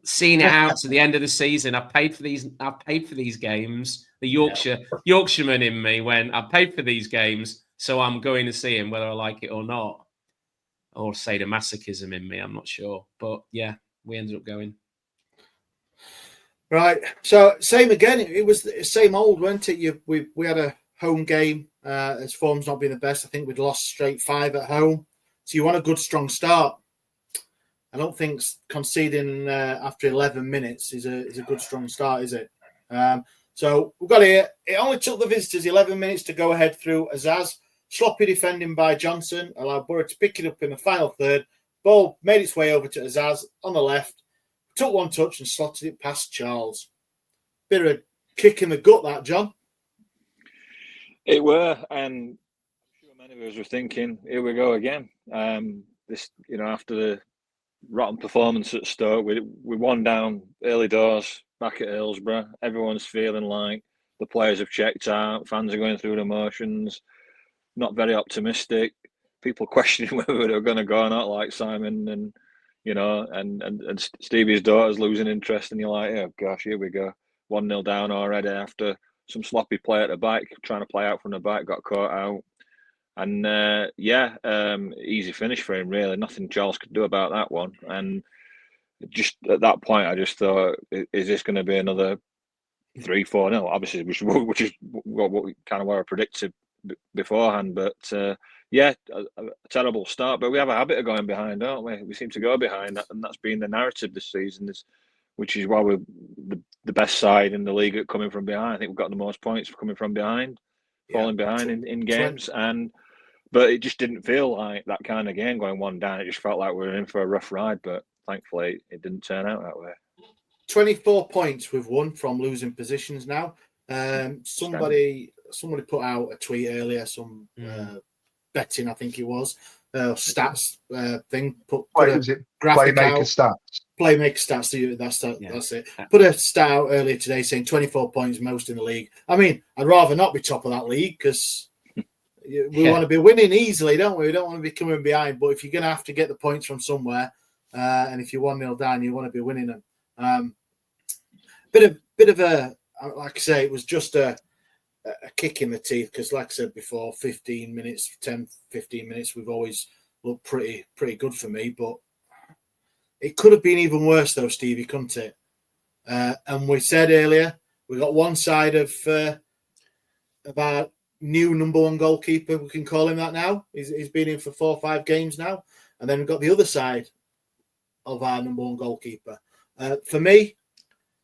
seeing it out to the end of the season. I've paid for these games. The Yorkshireman in me went, I've paid for these games, so I'm going to see him whether I like it or not. Or sadomasochism in me, I'm not sure. But yeah, we ended up going. Right. So same again. It was the same old, weren't it? We had a home game. As form's not been the best. I think we'd lost straight 5 at home. So you want a good, strong start. I don't think conceding after 11 minutes is a good, strong start, is it? So we've got here. It only took the visitors 11 minutes to go ahead through Azaz. Sloppy defending by Johnson allowed Borough to pick it up in the final third. Ball made its way over to Azaz on the left. Took one touch and slotted it past Charles. Bit of a kick in the gut, that, John. It were, and I'm sure many of us were thinking, here we go again. This, after the rotten performance at Stoke, we won down early doors back at Hillsborough. Everyone's feeling like the players have checked out. Fans are going through the motions. Not very optimistic. People questioning whether they're going to go or not, like Simon and and Stevie's daughter's losing interest, and you're like, oh gosh, here we go, 1-0 down already after some sloppy play at the back, trying to play out from the back, got caught out, and easy finish for him. Really, nothing Charles could do about that one. And just at that point, I just thought, is this going to be another 3-4-0? Obviously, which is what we kind of were predicted beforehand, but. A terrible start, but we have a habit of going behind, don't we? We seem to go behind, and that's been the narrative this season, which is why we're the best side in the league at coming from behind. I think we've got the most points for coming from behind, falling behind in games, but it just didn't feel like that kind of game going 1 down. It just felt like we were in for a rough ride, but thankfully it didn't turn out that way. 24 points we've won from losing positions now. Somebody put out a tweet earlier, betting, I think it was, stats thing. Put a graphic out. Playmaker stats. That's it. Put a stat out earlier today saying 24 points most in the league. I mean, I'd rather not be top of that league because We want to be winning easily, don't we? We don't want to be coming behind. But if you're going to have to get the points from somewhere, and if you're 1-0 down, you want to be winning them. Bit of a, like I say, it was just a kick in the teeth because, like I said before, 15 minutes, we've always looked pretty good for me. But it could have been even worse, though, Stevie, couldn't it? And we said earlier, we got one side of our new number one goalkeeper, we can call him that now. He's been in for 4 or 5 games now. And then we've got the other side of our number one goalkeeper. For me,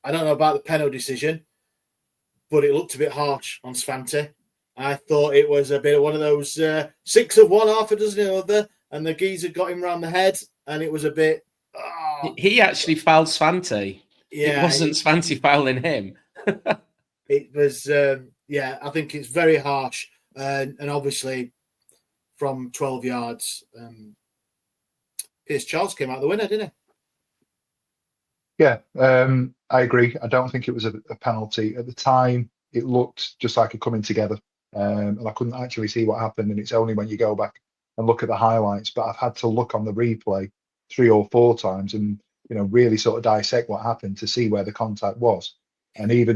I don't know about the penalty decision, but it looked a bit harsh on Svante. I thought it was a bit of one of those 6 of one, half a dozen of the other, and the geezer got him round the head, and it was a bit... Oh. He actually fouled Svante. Yeah, it wasn't Svante fouling him. It was, I think it's very harsh. And obviously, from 12 yards, Pierce Charles came out the winner, didn't he? Yeah, I agree. I don't think it was a penalty. At the time, it looked just like a coming together. And I couldn't actually see what happened. And it's only when you go back and look at the highlights. But I've had to look on the replay 3 or 4 times and, really sort of dissect what happened to see where the contact was. And even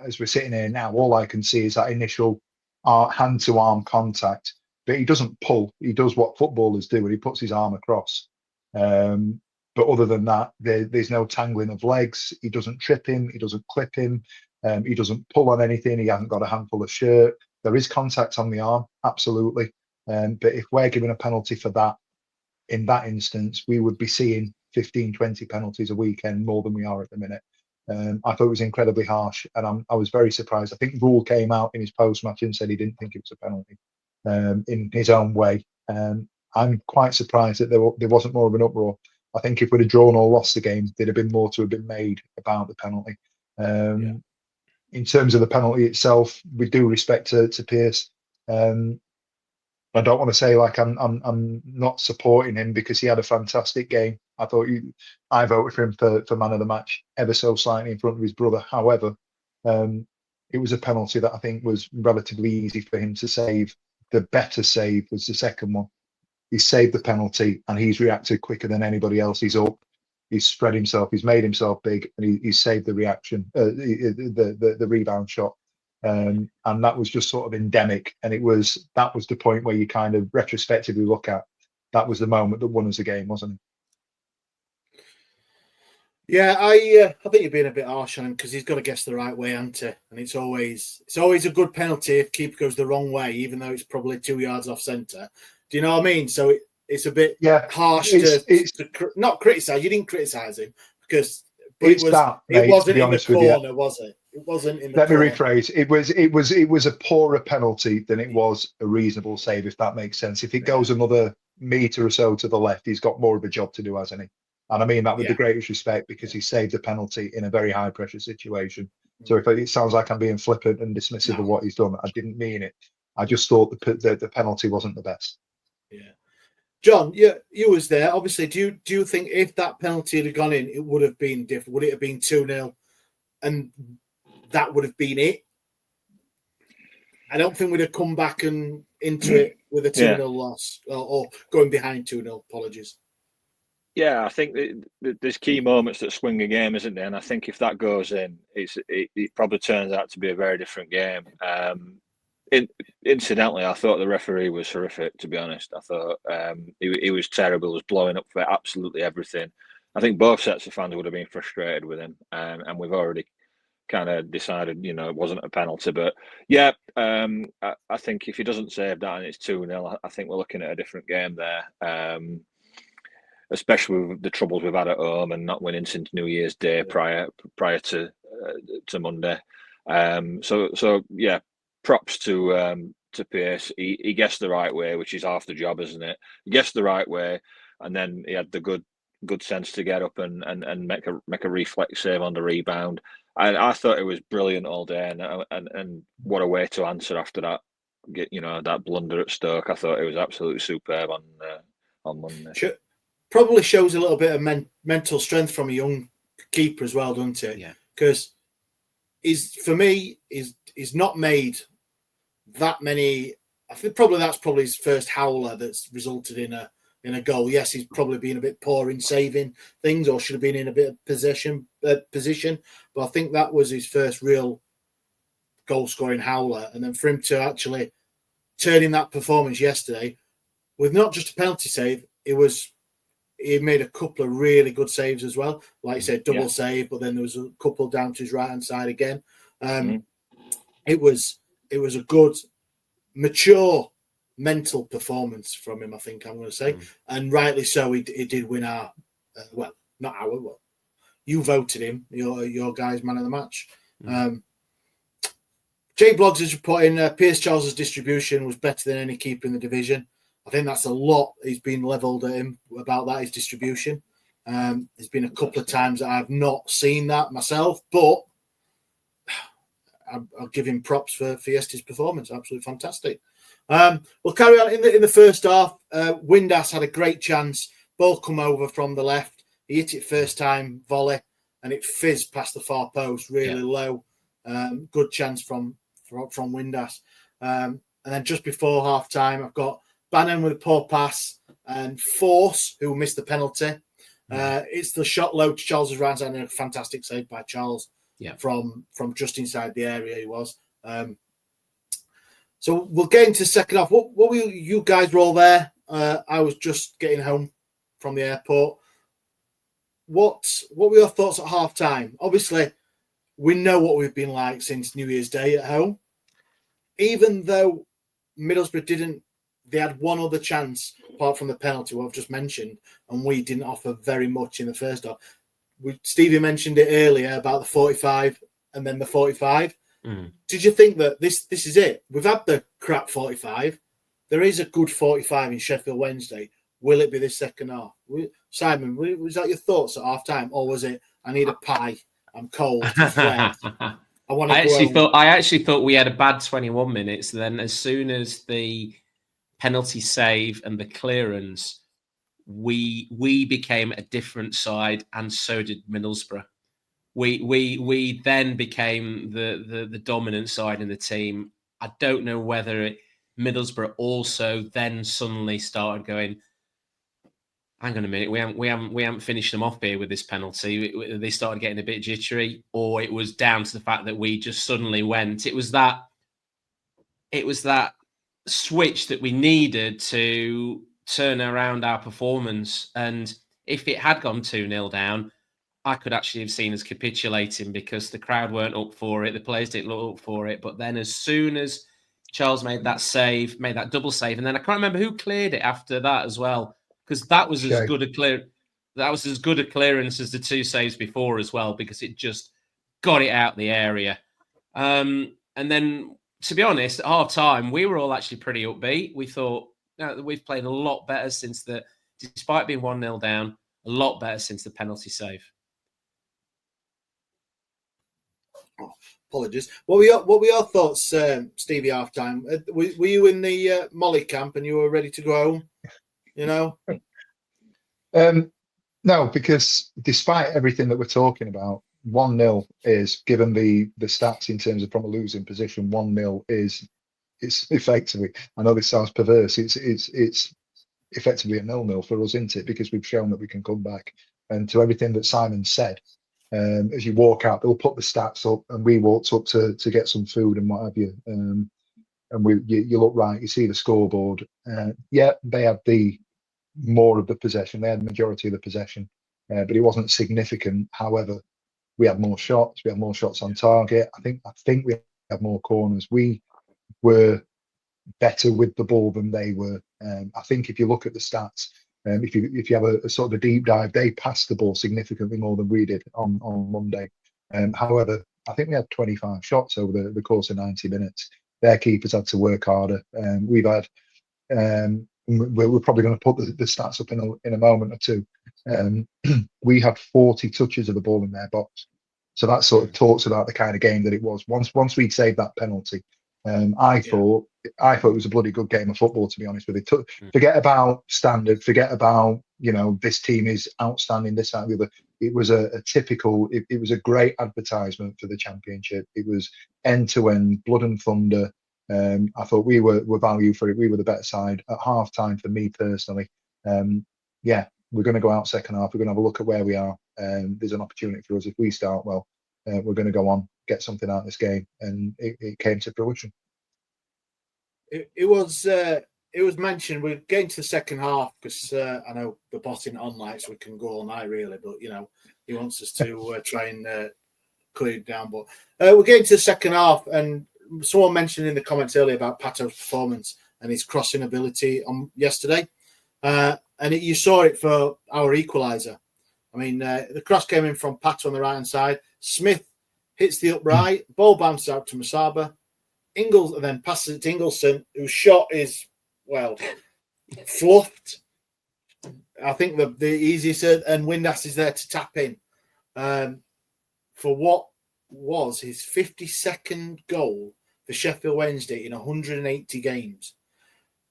as we're sitting here now, all I can see is that initial hand-to-arm contact. But he doesn't pull. He does what footballers do, and he puts his arm across. But other than that, there's no tangling of legs. He doesn't trip him. He doesn't clip him. He doesn't pull on anything. He hasn't got a handful of shirt. There is contact on the arm, absolutely. But if we're given a penalty for that, in that instance, we would be seeing 15, 20 penalties a weekend more than we are at the minute. I thought it was incredibly harsh, and I was very surprised. I think Rule came out in his post-match and said he didn't think it was a penalty in his own way. I'm quite surprised that there wasn't more of an uproar. I think if we'd have drawn or lost the game, there'd have been more to have been made about the penalty. In terms of the penalty itself, we do respect to Pierce. I don't want to say like I'm not supporting him because he had a fantastic game. I thought I voted for him for man of the match ever so slightly in front of his brother. However, it was a penalty that I think was relatively easy for him to save. The better save was the second one. He saved the penalty and he's reacted quicker than anybody else. He's up, he's spread himself, he's made himself big, and he's saved the reaction, the rebound shot. And that was just sort of endemic. And that was the point where you kind of retrospectively look at, that was the moment that won us the game, wasn't it? Yeah, I think you're being a bit harsh on him because he's got to guess the right way, hasn't he? And it's always a good penalty if keeper goes the wrong way, even though it's probably 2 yards off centre. Do you know what I mean? So it's a bit harsh to not criticise. You didn't criticise him because it wasn't in the corner, was it? It wasn't in the corner. Let me rephrase. It was a poorer penalty than it was a reasonable save, if that makes sense. If it goes another metre or so to the left, he's got more of a job to do, hasn't he? And I mean that with the greatest respect because he saved a penalty in a very high pressure situation. So if it sounds like I'm being flippant and dismissive of what he's done, I didn't mean it. I just thought the penalty wasn't the best. Yeah, John, you was there. Obviously, do you think if that penalty had gone in, it would have been different? Would it have been 2-0, and that would have been it? I don't think we'd have come back and into it with a 2-0 loss or going behind 2-0. Apologies. Yeah, I think there's key moments that swing a game, isn't there? And I think if that goes in, it probably turns out to be a very different game. Incidentally, I thought the referee was horrific, to be honest. I thought he was terrible. He was blowing up for absolutely everything. I think both sets of fans would have been frustrated with him. And we've already kind of decided, it wasn't a penalty. But yeah, I think if he doesn't save that and it's 2-0, I think we're looking at a different game there. Especially with the troubles we've had at home and not winning since New Year's Day prior to Monday. So yeah, props to Pierce. He guessed the right way, which is half the job, isn't it? He guessed the right way, and then he had the good sense to get up and make a reflex save on the rebound. I thought it was brilliant all day, and what a way to answer after that. That blunder at Stoke. I thought it was absolutely superb on Monday. Sure. Probably shows a little bit of mental strength from a young keeper as well, doesn't it? Yeah. Because he's not made that many I think probably that's probably his first howler that's resulted in a goal. Yes, he's probably been a bit poor in saving things, or should have been in a bit of position, but I think that was his first real goal scoring howler. And then for him to actually turn in that performance yesterday with not just a penalty save, he made a couple of really good saves as well. Like you said, double save, but then there was a couple down to his right hand side again. It was a good, mature, mental performance from him, I think I'm going to say. And rightly so, he did win our, you voted him, your guy's man of the match. Jay Bloggs is reporting Pierce Charles's distribution was better than any keeper in the division. I think that's a lot he's been levelled at him about that, his distribution. There's been a couple of times that I've not seen that myself, but I'll give him props for yesterday's performance. Absolutely fantastic. We'll carry on in the first half. Windass had a great chance. Ball come over from the left. He hit it first time volley, and it fizzed past the far post really low. Good chance from Windass. And then just before half time, I've got Bannon with a poor pass and Force, who missed the penalty. It's the shot low to Charles's right side, and a fantastic save by Charles from just inside the area he was. So we'll get into the second half. What were you guys were all there? I was just getting home from the airport. What were your thoughts at half time? Obviously, we know what we've been like since New Year's Day at home. Even though Middlesbrough they had one other chance apart from the penalty what I've just mentioned, and we didn't offer very much in the first half. Stevie mentioned it earlier about the 45 and then the 45. Did you think that this is it? We've had the crap 45. There is a good 45 in Sheffield Wednesday. Will it be this second half? Simon, was that your thoughts at half time, or was it I need a pie? I'm cold. I actually thought we had a bad 21 minutes. Then as soon as the penalty save and the clearance, we became a different side, and so did Middlesbrough. We then became the dominant side in the team. I don't know whether Middlesbrough also then suddenly started going, hang on a minute, we haven't finished them off here with this penalty. They started getting a bit jittery, or it was down to the fact that we just suddenly went. It was that switch that we needed to turn around our performance. And if it had gone 2-0 down, I could actually have seen us capitulating because the crowd weren't up for it. The players didn't look up for it. But then as soon as Charles made that double save, and then I can't remember who cleared it after that as well, because that was as good a clearance as the two saves before as well, because it just got it out the area. And then, to be honest, at half time, we were all actually pretty upbeat. We thought we've played a lot better despite being 1-0 down, a lot better since the penalty save. Apologies. What were your thoughts, Stevie, half time? Were you in the Molly camp and you were ready to go home? You know? No, because despite everything that we're talking about, 1-0 is, given the stats in terms of from a losing position, 1-0 it's effectively, I know this sounds perverse, it's effectively a 0-0 for us, isn't it? Because we've shown that we can come back. And to everything that Simon said, as you walk out, they'll put the stats up, and we walked up to get some food and what have you. And you look right, you see the scoreboard. They had more of the possession. They had the majority of the possession, but it wasn't significant. However, we had more shots. We had more shots on target. I think we had more corners. We were better with the ball than they were. I think if you look at the stats, if you have a sort of a deep dive, they passed the ball significantly more than we did on Monday. However, I think we had 25 shots over the course of 90 minutes. Their keepers had to work harder. We've had. We're probably going to put the stats up in a moment or two. We had 40 touches of the ball in their box, so that sort of talks about the kind of game that it was. Once we'd saved that penalty, I thought it was a bloody good game of football, to be honest with you. Forget about standard, forget about this team is outstanding, this, that, and the other. It was a typical. It was a great advertisement for the Championship. It was end to end, blood and thunder. I thought we were value for it. We were the better side at half time for me personally. Yeah, we're going to go out second half. We're going to have a look at where we are. There's an opportunity for us if we start well. We're going to go on, get something out of this game, and it came to fruition. It was mentioned we're getting to the second half because I know the boss in on lights we can go all night really, but he wants us to try and cut it down. But we're getting to the second half, and someone mentioned in the comments earlier about Pato's performance and his crossing ability on yesterday, and you saw it for our equaliser. I mean, the cross came in from Pato on the right hand side. Smith hits the upright, ball bounces out to Masaba. Ingles and then passes it to Ingleson, whose shot is fluffed. I think the easiest, and Windass is there to tap in for what was his 52nd goal for Sheffield Wednesday in 180 games.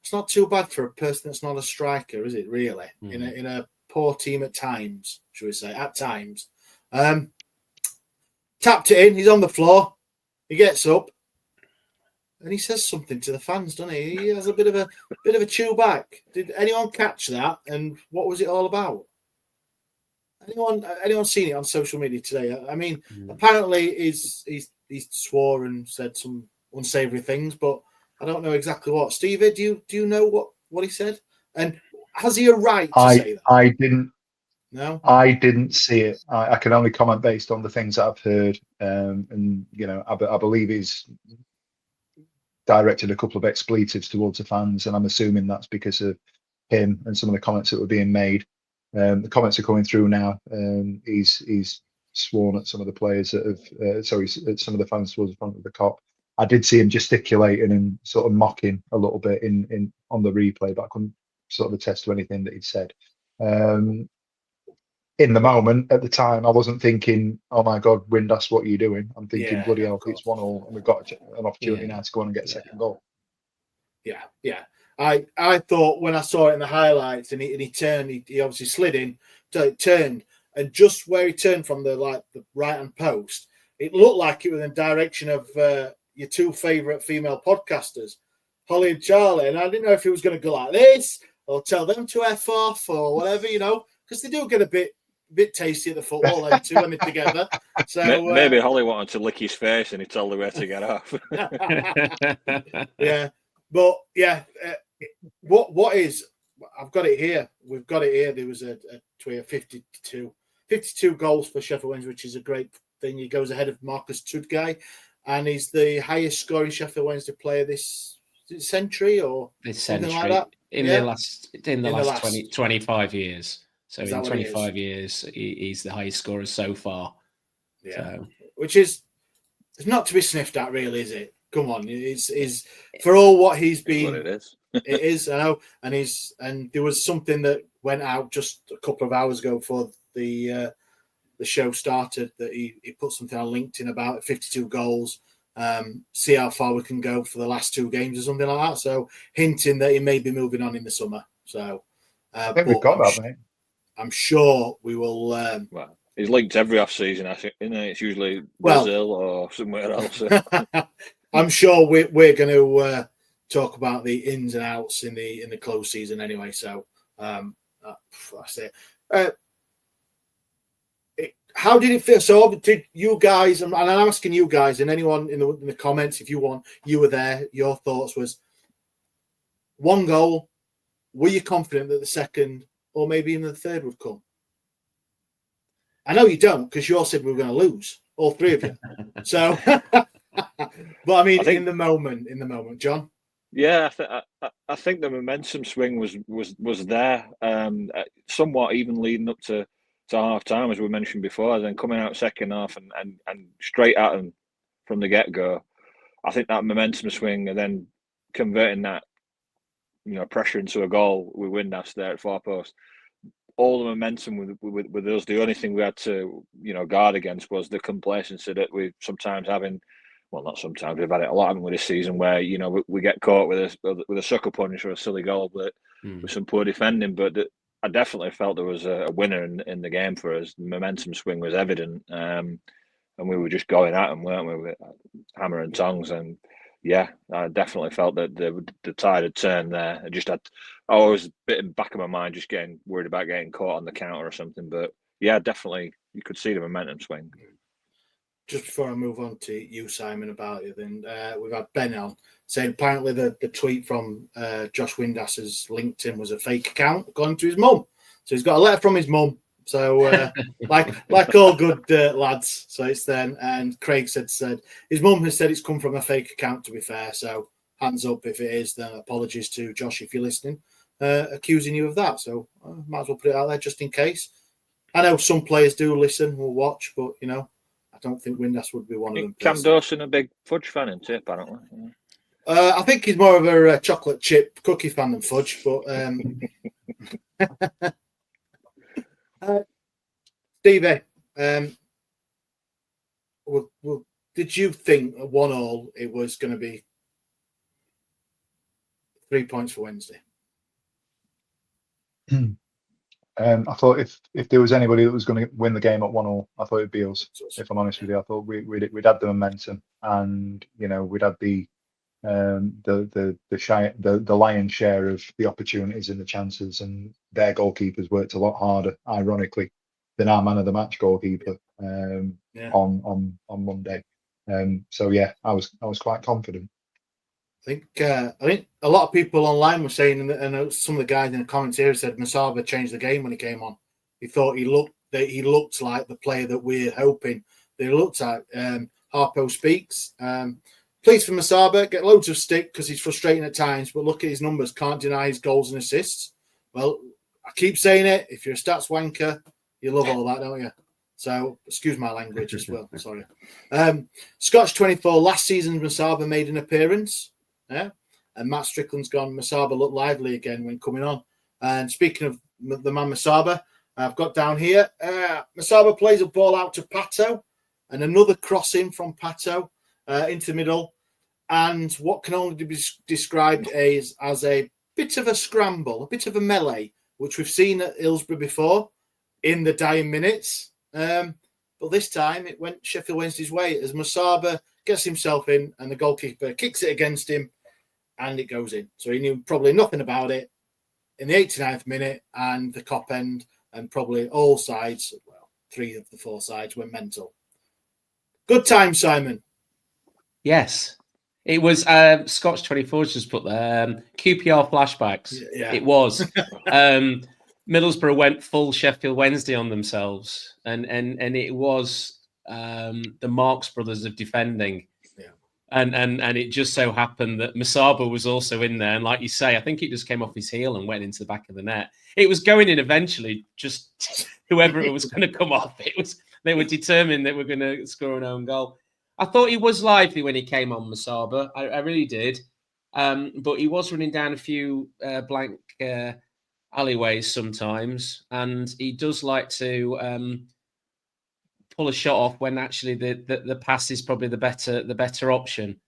It's not too bad for a person that's not a striker, is it? Really, in a poor team at times, should we say? At times, tapped it in. He's on the floor. He gets up. And he says something to the fans, doesn't he? He has a bit of a chew back. Did anyone catch that? And what was it all about? Anyone seen it on social media today? I mean, apparently he's swore and said some unsavoury things, but I don't know exactly what. Steve, do you know what he said? And has he a right to say that? I didn't. No, I didn't see it. I can only comment based on the things that I've heard, and I believe he's directed a couple of expletives towards the fans, and I'm assuming that's because of him and some of the comments that were being made. The comments are coming through now. He's sworn at some of the players that have, at some of the fans towards the front of the Kop. I did see him gesticulating and sort of mocking a little bit in on the replay, but I couldn't sort of attest to anything that he'd said. In the moment, at the time, I wasn't thinking, "Oh my God, Windass, what are you doing?" I'm thinking, "Bloody hell, it's 1-1, and we've got an opportunity now to go on and get a second goal." Yeah. I thought when I saw it in the highlights, and he turned, he obviously slid in, turned, and just where he turned from the right hand post, it looked like it was in the direction of your two favourite female podcasters, Holly and Charlie, and I didn't know if he was going to go like this or tell them to F off or whatever, because they do get a bit tasty at the football, them two, when they're together. So maybe Holly wanted to lick his face, and he told her where to get off. Yeah, but yeah, what is? I've got it here. We've got it here. There was a tweet, 52 goals for Sheffield Wednesday, which is a great thing. He goes ahead of Marcus Tudgay, and he's the highest scoring Sheffield Wednesday player this century or this something century like that. in the last 25 years. So in 25 years, he's the highest scorer so far. Yeah, which is not to be sniffed at, really, is it? Come on, is for all what he's been. What it is. It is, I know, and there was something that went out just a couple of hours ago before the show started that he put something on LinkedIn about 52 goals. See how far we can go for the last two games or something like that. So hinting that he may be moving on in the summer. So I think we've got that, mate. I'm sure we will. Well, he's linked every off season. I think it's usually Brazil or somewhere else. I'm sure we're going to talk about the ins and outs in the close season anyway. So that's it. How did it feel? So did you guys, and I'm asking you guys, and anyone in the comments, if you want, you were there. Your thoughts was one goal. Were you confident that the second, or maybe even the third, would come? I know you don't, because you all said we were going to lose, all three of you. So, but I mean, in the moment, John. Yeah, I think the momentum swing was there, somewhat even leading up to half time, as we mentioned before. Then coming out second half and straight at them from the get go. I think that momentum swing and then converting that, pressure into a goal with Windass there at far post. All the momentum with us. The only thing we had to guard against was the complacency that we sometimes having. Well, not sometimes, we've had it a lot with this season where we get caught with a sucker punch or a silly goal, but with some poor defending. But I definitely felt there was a winner in the game for us. The momentum swing was evident, and we were just going at them, weren't we, with hammer and tongs. And Yeah, I definitely felt that the tide had turned there. I was a bit in the back of my mind, just getting worried about getting caught on the counter or something. But yeah, definitely, you could see the momentum swing. Just before I move on to you, Simon, about it, then we've had Ben on saying apparently the tweet from Josh Windas's LinkedIn was a fake account going to his mum. So he's got a letter from his mum. So like all good lads. So it's then, and Craig said his mum has said it's come from a fake account, to be fair. So hands up if it is, then apologies to Josh if you're listening, accusing you of that. So might as well put it out there just in case. I know some players do listen or watch, but you know, I don't think Windass would be one of them. Cam Dawson, a big fudge fan, isn't he, apparently? I think he's more of a chocolate chip cookie fan than fudge, but Stevie, did you think at 1-1 it was going to be 3 points for Wednesday? I thought if there was anybody that was going to win the game at 1-1, I thought it'd be us. If I'm honest with you, I thought we'd had the momentum, and you know we'd had the lion's share of the opportunities and the chances, and their goalkeepers worked a lot harder, ironically, than our man of the match goalkeeper on Monday. So yeah, I was quite confident. I think a lot of people online were saying, and some of the guys in the comments here said Masaba changed the game when he came on. He thought he looked like the player that we're hoping that he looked at. Harpo speaks. Pleased for Masaba, get loads of stick because he's frustrating at times, but look at his numbers. Can't deny his goals and assists. Well, I keep saying it. If you're a stats wanker, you love all that, don't you? So, excuse my language as well. Sorry. Scotch 24, last season Masaba made an appearance. Yeah. And Matt Strickland's gone, Masaba looked lively again when coming on. And speaking of the man Masaba, I've got down here, Masaba plays a ball out to Pato and another crossing from Pato into the middle. And what can only be described as a bit of a scramble, a bit of a melee, which we've seen at Hillsborough before in the dying minutes. But this time it went Sheffield Wednesday's way as Masaba gets himself in and the goalkeeper kicks it against him and it goes in. So he knew probably nothing about it in the 89th minute, and the cop end and probably all sides, well, 3 of the 4 sides were mental. Good time, Simon. Yes. It was Scotch 24's just put there. QPR flashbacks. Yeah. It was. Middlesbrough went full Sheffield Wednesday on themselves, and it was the Marx brothers of defending. Yeah. And it just so happened that Masaba was also in there, and like you say, I think it just came off his heel and went into the back of the net. It was going in eventually, just whoever it was going to come off. They were determined that we're going to score an own goal. I thought he was lively when he came on, Masaba. I really did. But he was running down a few blank alleyways sometimes, and he does like to pull a shot off when actually the pass is probably the better option.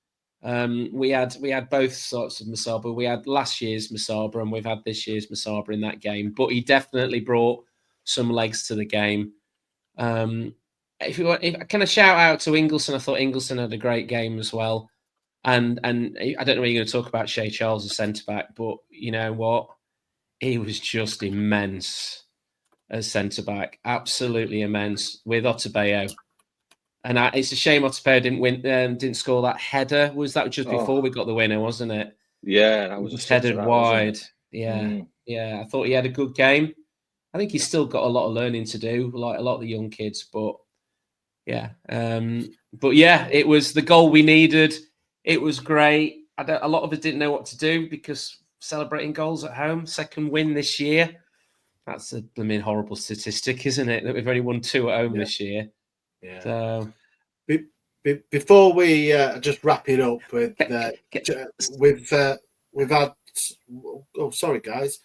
We had both sorts of Masaba. We had last year's Masaba and we've had this year's Masaba in that game, but he definitely brought some legs to the game. If can I shout out to Ingleson? I thought Ingleson had a great game as well. And I don't know whether you're going to talk about Shea Charles as centre-back, but you know what? He was just immense as centre-back. Absolutely immense with Otabeo. And it's a shame Otabeo didn't score that header. Was that just before we got the winner, wasn't it? Yeah, that was just headed wide. Yeah. I thought he had a good game. I think he's still got a lot of learning to do, like a lot of the young kids. But yeah, it was the goal we needed. It was great. A lot of us didn't know what to do because celebrating goals at home, second win this year. That's a horrible statistic, isn't it? That we've only won 2 at home this year. Yeah. So before we just wrap it up with we've had. Oh, sorry, guys.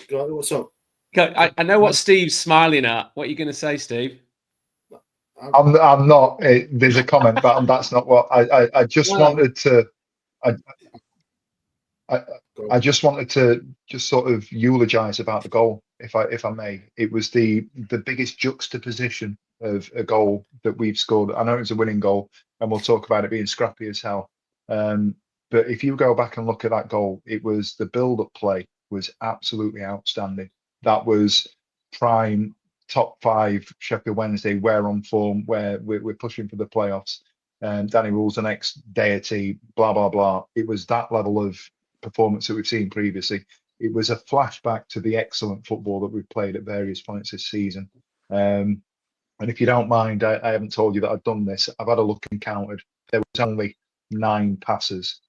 What's up? I know what Steve's smiling at. What are you going to say, Steve? I'm not. There's a comment, but that's not what I just wanted to. I just wanted to just sort of eulogize about the goal, if I may. It was the biggest juxtaposition of a goal that we've scored. I know it was a winning goal, and we'll talk about it being scrappy as hell. But if you go back and look at that goal, it was the build-up play was absolutely outstanding. That was prime top 5 Sheffield Wednesday. We're on form, where we're pushing for the playoffs. Danny Rule's the next deity, blah, blah, blah. It was that level of performance that we've seen previously. It was a flashback to the excellent football that we've played at various points this season. And if you don't mind, I haven't told you that I've done this. I've had a look and counted. There was only 9 passes.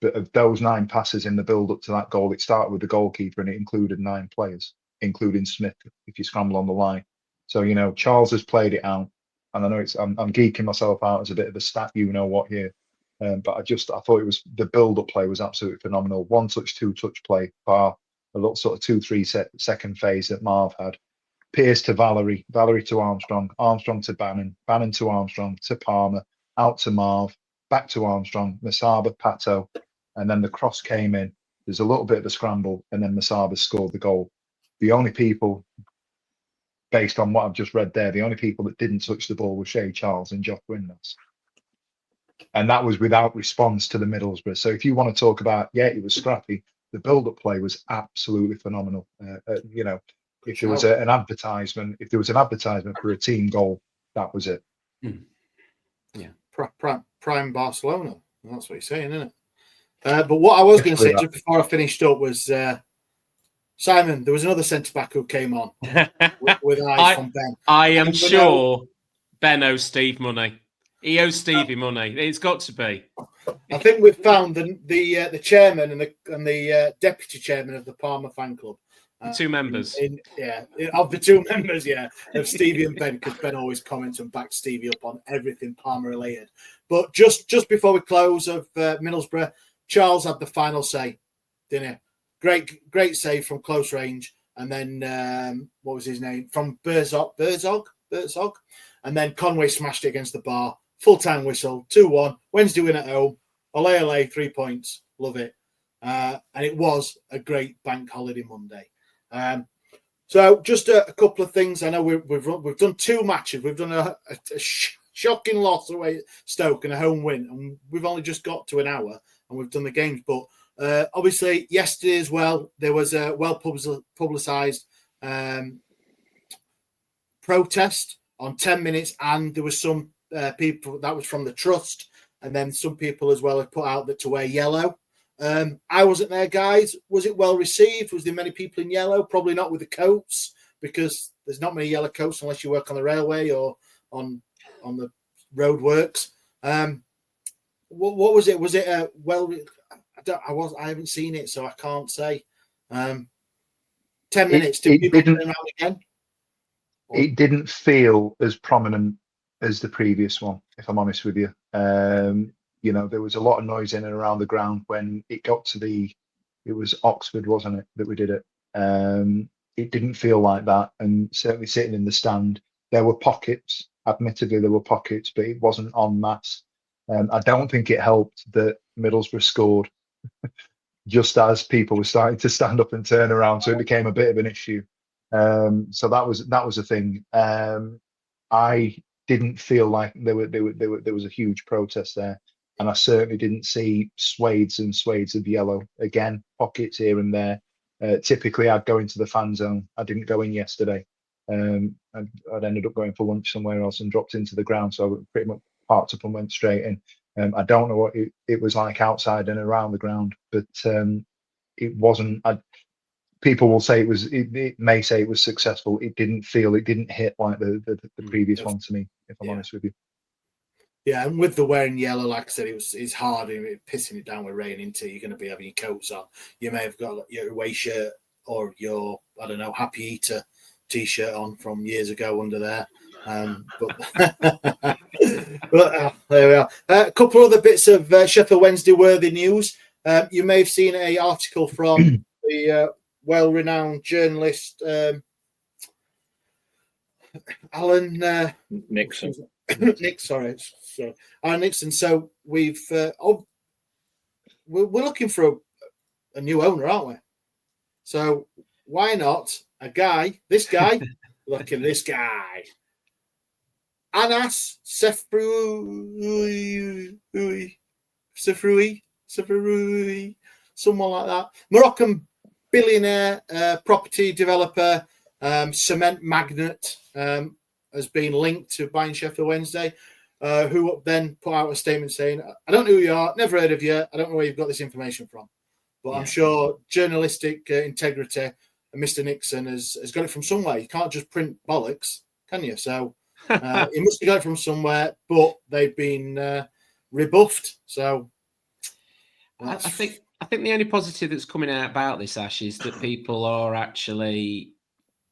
But of those 9 passes in the build-up to that goal, it started with the goalkeeper and it included 9 players, including Smith, if you scramble on the line. So, you know, Charles has played it out. And I know I'm geeking myself out as a bit of a stat, you know what, here. But I thought it was the build-up play was absolutely phenomenal. 1-touch, 2-touch play, bar a little sort of 2-3 second phase that Marv had. Pearce to Valerie, Valerie to Armstrong, Armstrong to Bannon, Bannon to Armstrong, to Palmer, out to Marv, back to Armstrong, Masaba, Pato, and then the cross came in. There's a little bit of a scramble, and then Masaba scored the goal. The only people, based on what I've just read there, the only people that didn't touch the ball were Shea Charles and Josh Windass. And that was without response to the Middlesbrough. So if you want to talk about, yeah, it was scrappy, the build-up play was absolutely phenomenal. You know, if there was an advertisement, for a team goal, that was it. Yeah, prime Barcelona. That's what you're saying, isn't it? But what I was going to say just before I finished up was, Simon, there was another centre-back who came on with an eye from Ben. I am sure Ben owes Steve money. He owes Stevie money. It's got to be. I think we've found the chairman and the deputy chairman of the Parma fan club. The 2 members. Of the 2 members, of Stevie and Ben, because Ben always comments and backs Stevie up on everything Parma related. But just before we close of Middlesbrough, Charles had the final say, didn't he? Great save from close range. And then, what was his name? From Burzog. And then Conway smashed it against the bar. Full-time whistle, 2-1. Wednesday win at home. Ole, 3 points. Love it. And it was a great bank holiday Monday. So just a couple of things. I know we've done 2 matches. We've done a shocking loss away at Stoke and a home win. And we've only just got to an hour and we've done the games. But obviously, yesterday as well, there was a well-publicised protest on 10 minutes. And there was some people that was from the trust, and then some people as well have put out that to wear yellow. I wasn't there, guys. Was it well received? Was there many people in yellow? Probably not with the coats, because there's not many yellow coats unless you work on the railway or on the roadworks. What was it? Was it I haven't seen it, so I can't say. 10 minutes. Did people turn around again? It didn't feel as prominent as the previous one, if I'm honest with you. You know, there was a lot of noise in and around the ground when it got to it was Oxford, wasn't it, that we did it? It didn't feel like that. And certainly sitting in the stand, there were pockets. Admittedly, there were pockets, but it wasn't en masse. I don't think it helped that Middlesbrough scored just as people were starting to stand up and turn around. So it became a bit of an issue. So that was a thing. I didn't feel like there was a huge protest there, and I certainly didn't see swathes and swathes of yellow. Again, pockets here and there. Typically, I'd go into the fan zone. I didn't go in yesterday. I'd ended up going for lunch somewhere else and dropped into the ground, so I pretty much parked up and went straight in. I don't know what it was like outside and around the ground, but it wasn't. People will say it may say it was successful. It didn't hit like the previous one to me, if I'm honest with you. Yeah, and with the wearing yellow, like I said, it's hard. Pissing it down with rain into, you're going to be having your coats on. You may have got your away shirt or your, I don't know, Happy Eater t-shirt on from years ago under there. But there we are. A couple other bits of Sheffield Wednesday worthy news. You may have seen an article from the well-renowned journalist Alan Nixon. Alan Nixon. So we're looking for a new owner, aren't we? So why not this guy? Look at this guy, Anas Sefbroui. Safrui, someone like that. Moroccan billionaire, property developer, cement magnate, has been linked to buying Sheffield Wednesday, who then put out a statement saying, I don't know who you are, never heard of you, I don't know where you've got this information from. But I'm sure journalistic integrity and Mr. Nixon has got it from somewhere. You can't just print bollocks, can you? So he must have got it from somewhere, but they've been rebuffed. So I think the only positive that's coming out about this, Ash, is that people are actually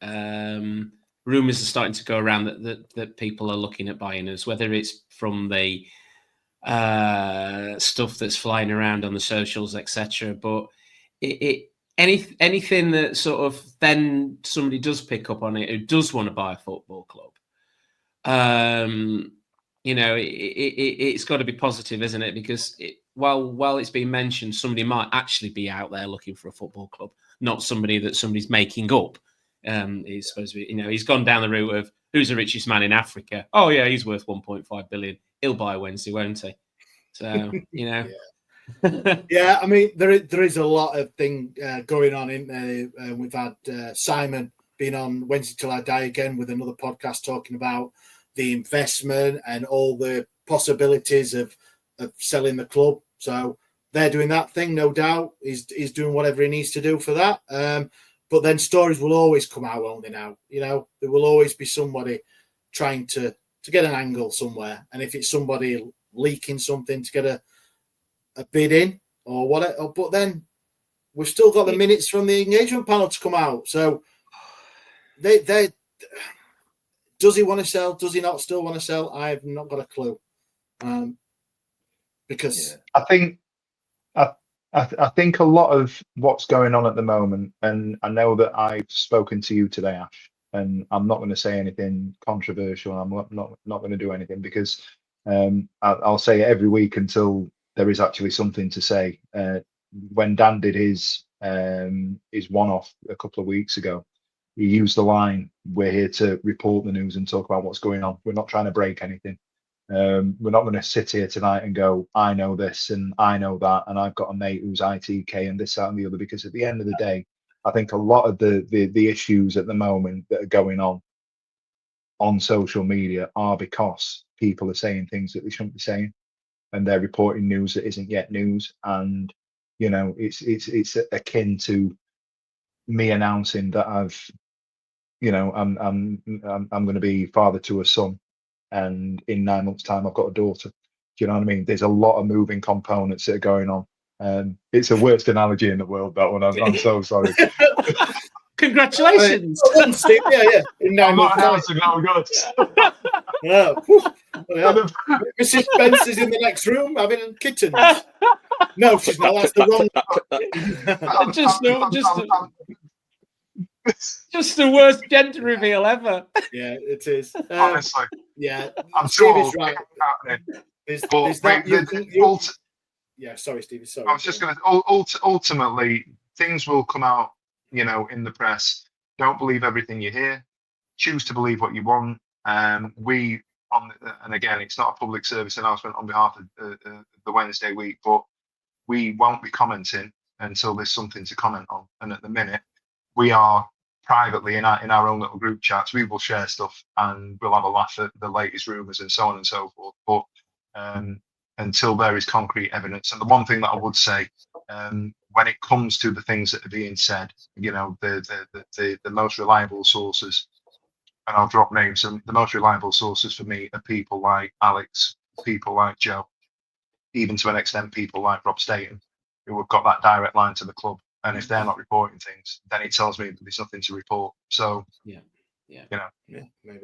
rumours are starting to go around that people are looking at buying us, whether it's from the stuff that's flying around on the socials, etc. But anything that sort of then somebody does pick up on it who does want to buy a football club, it's got to be positive, isn't it? Because while it's been mentioned, somebody might actually be out there looking for a football club, not somebody's making up. He's supposed to be, he's gone down the route of who's the richest man in Africa. Oh yeah, he's worth 1.5 billion. He'll buy Wednesday, won't he? So Yeah, I mean there is a lot of thing going on in there. We've had Simon being on Wednesday Till I Die again with another podcast talking about the investment and all the possibilities of selling the club. So they're doing that thing, no doubt. He's doing whatever he needs to do for that. But then stories will always come out, won't they? Now, there will always be somebody trying to get an angle somewhere, and if it's somebody leaking something to get a bid in or whatever, but then we've still got the minutes from the engagement panel to come out. So they does he want to sell? Does he not still want to sell? I've not got a clue. Because I think a lot of what's going on at the moment, and I know that I've spoken to you today, Ash, and I'm not going to say anything controversial. I'm not going to do anything because I'll say it every week until there is actually something to say. When Dan did his one-off a couple of weeks ago, he used the line, "We're here to report the news and talk about what's going on. We're not trying to break anything. We're not going to sit here tonight and go, I know this and I know that, and I've got a mate who's ITK and this, that, and the other." Because at the end of the day, I think a lot of the issues at the moment that are going on social media are because people are saying things that they shouldn't be saying, and they're reporting news that isn't yet news. And it's akin to me announcing that I'm going to be father to a son, and in 9 months' time I've got a daughter. Do you know what I mean? There's a lot of moving components that are going on. It's the worst analogy in the world, that one. I'm so sorry. Congratulations. Yeah. In 9 months' time. Yeah. Mrs. Spencer's in the next room having kittens. No, she's not. That's the wrong. Just the worst gender reveal ever. Yeah, it is. Honestly. Yeah, I'm Steve sure is right. Yeah, sorry, Stevie. Sorry. I was just going to ultimately things will come out, in the press. Don't believe everything you hear. Choose to believe what you want. And again, it's not a public service announcement on behalf of the Wednesday week, but we won't be commenting until there's something to comment on. And at the minute, we are privately in our own little group chats. We will share stuff and we'll have a laugh at the latest rumours and so on and so forth. But until there is concrete evidence, and the one thing that I would say, when it comes to the things that are being said, the most reliable sources, and I'll drop names, and the most reliable sources for me are people like Alex, people like Joe, even to an extent people like Rob Staten, who have got that direct line to the club. And if they're not reporting things, then it tells me that there's nothing to report. So maybe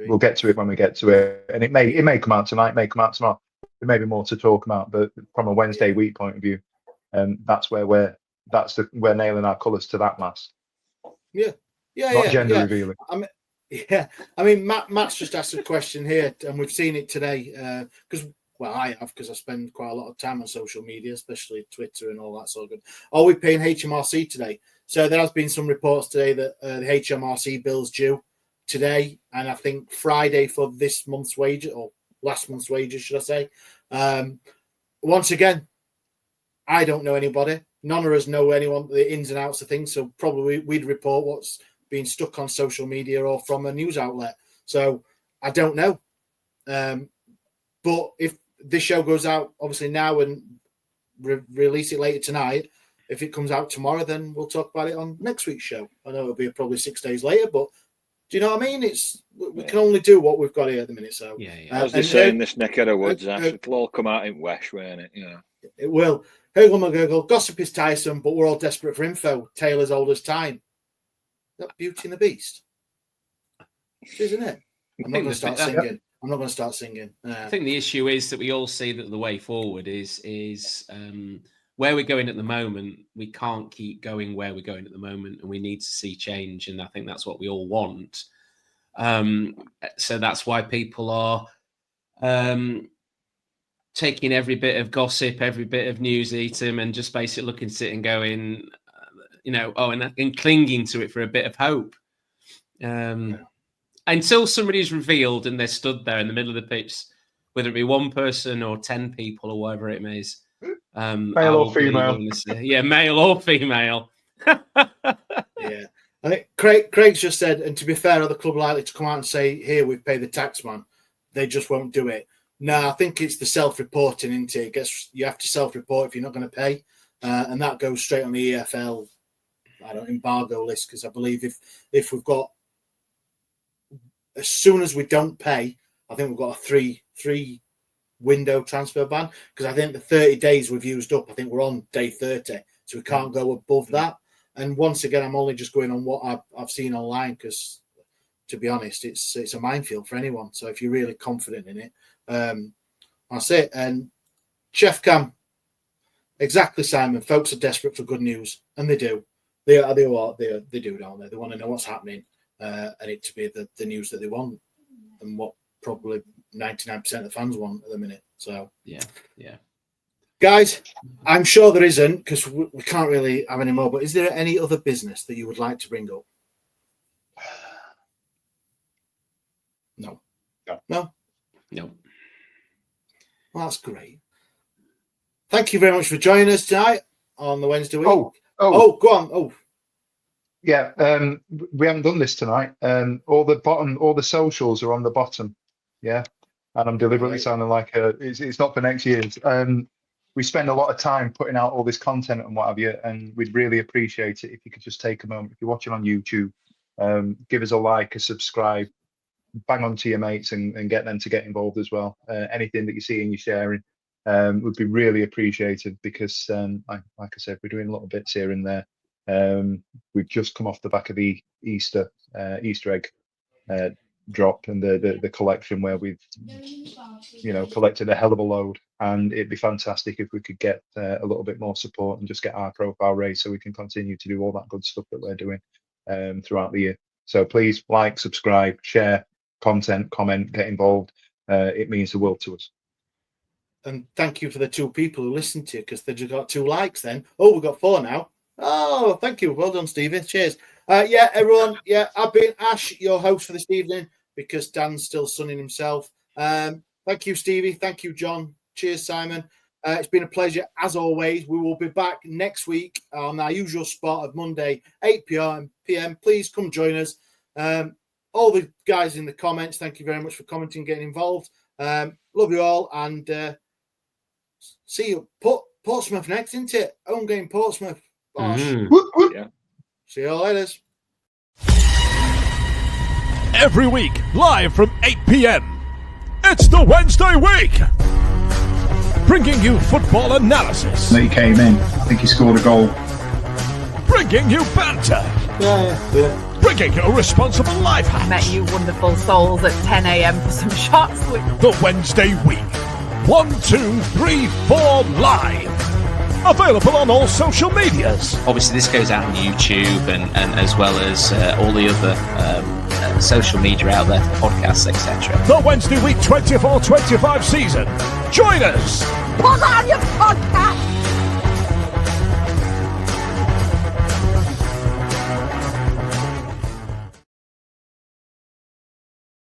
we'll get to it when we get to it, and it may come out tonight, may come out tomorrow. There may be more to talk about, but from a Wednesday week point of view, that's where we're nailing our colours to that mass. Not gender revealing. I mean, Matt's just asked a question here, and we've seen it today because. Well, I have, because I spend quite a lot of time on social media, especially Twitter and all that sort of good. Are we paying HMRC today? So there has been some reports today that the HMRC bill's due today, and I think Friday for this month's wages, or last month's wages, should I say. Once again, I don't know anybody. None of us know anyone, the ins and outs of things. So probably we'd report what's being stuck on social media or from a news outlet. So I don't know. But if this show goes out, obviously now and release it later tonight, if it comes out tomorrow, then we'll talk about it on next week's show. I know it'll be probably 6 days later, but do you know what I mean? We can only do what we've got here at the minute. So as they say in this neck of the woods, it'll all come out in Wesh, won't it? Yeah, it will. Hurgle McGurgle, gossip is tiresome, but we're all desperate for info. Tale as old as time. Is that Beauty and the Beast? Isn't it? I'm not going to start singing. I'm not going to start singing. I think the issue is that we all see that the way forward is where we're going at the moment. We can't keep going where we're going at the moment, and we need to see change. And I think that's what we all want. So that's why people are taking every bit of gossip, every bit of news item, and just basically looking at it and going, and clinging to it for a bit of hope. Until somebody's revealed and they're stood there in the middle of the pitch, whether it be one person or 10 people or whatever it may is. Male or female. Yeah, male or female. Yeah. I think Craig's just said, and to be fair, are the club likely to come out and say, here, we've paid the tax man? They just won't do it. No, I think it's the self-reporting, isn't it? You have to self-report if you're not going to pay. And that goes straight on the EFL embargo list, because I believe if we've got, as soon as we don't pay, I think we've got a three window transfer ban, because I think the 30 days we've used up, I think we're on day 30, so we can't go above that. And once again, I'm only just going on what I've seen online, because to be honest, it's a minefield for anyone. So if you're really confident in it, that's it. And Chef Cam, exactly, Simon. Folks are desperate for good news, and they do. They do, don't they? They want to know what's happening, and it to be the news that they want, and what probably 99% of the fans want at the minute. So yeah. Guys, I'm sure there isn't, because we can't really have any more. But is there any other business that you would like to bring up? No. Well, that's great. Thank you very much for joining us tonight on the Wednesday week. Oh, go on. Oh, yeah. We haven't done this tonight. All the socials are on the bottom. Yeah, and I'm deliberately sounding like it's not for next year's. We spend a lot of time putting out all this content and what have you, and we'd really appreciate it if you could just take a moment. If you're watching on YouTube, give us a like, a subscribe, bang on to your mates, and get them to get involved as well. Anything that you see and you're sharing would be really appreciated, because like I said, we're doing a little bits here and there. We've just come off the back of the Easter egg drop and the collection, where we've collected a hell of a load, and it'd be fantastic if we could get a little bit more support and just get our profile raised, so we can continue to do all that good stuff that we're doing throughout the year. So please like, subscribe, share content, comment, get involved. It means the world to us. And thank you for the 2 people who listened to you, because they just got 2 likes then. Oh, we've got 4 now. Oh, thank you. Well done, Stevie. Cheers. Yeah, everyone. Yeah, I've been Ash, your host for this evening, because Dan's still sunning himself. Thank you, Stevie. Thank you, John. Cheers, Simon. It's been a pleasure, as always. We will be back next week on our usual spot of Monday, 8 p.m. Please come join us. All the guys in the comments, thank you very much for commenting, getting involved. Love you all, and see you. Portsmouth next, isn't it? Home game, Portsmouth. Yeah. See you all later. Every week, live from 8 p.m. It's the Wednesday week, bringing you football analysis. He came in. I think he scored a goal. Bringing you banter. Yeah. Bringing you responsible life hacks. Met you wonderful souls at 10 a.m. for some shots. The Wednesday week. 1, 2, 3, 4 live. Available on all social medias. Obviously, this goes out on YouTube and as well as all the other social media out there, podcasts, etc. The Wednesday Week 24-25 season. Join us. Put on your podcast.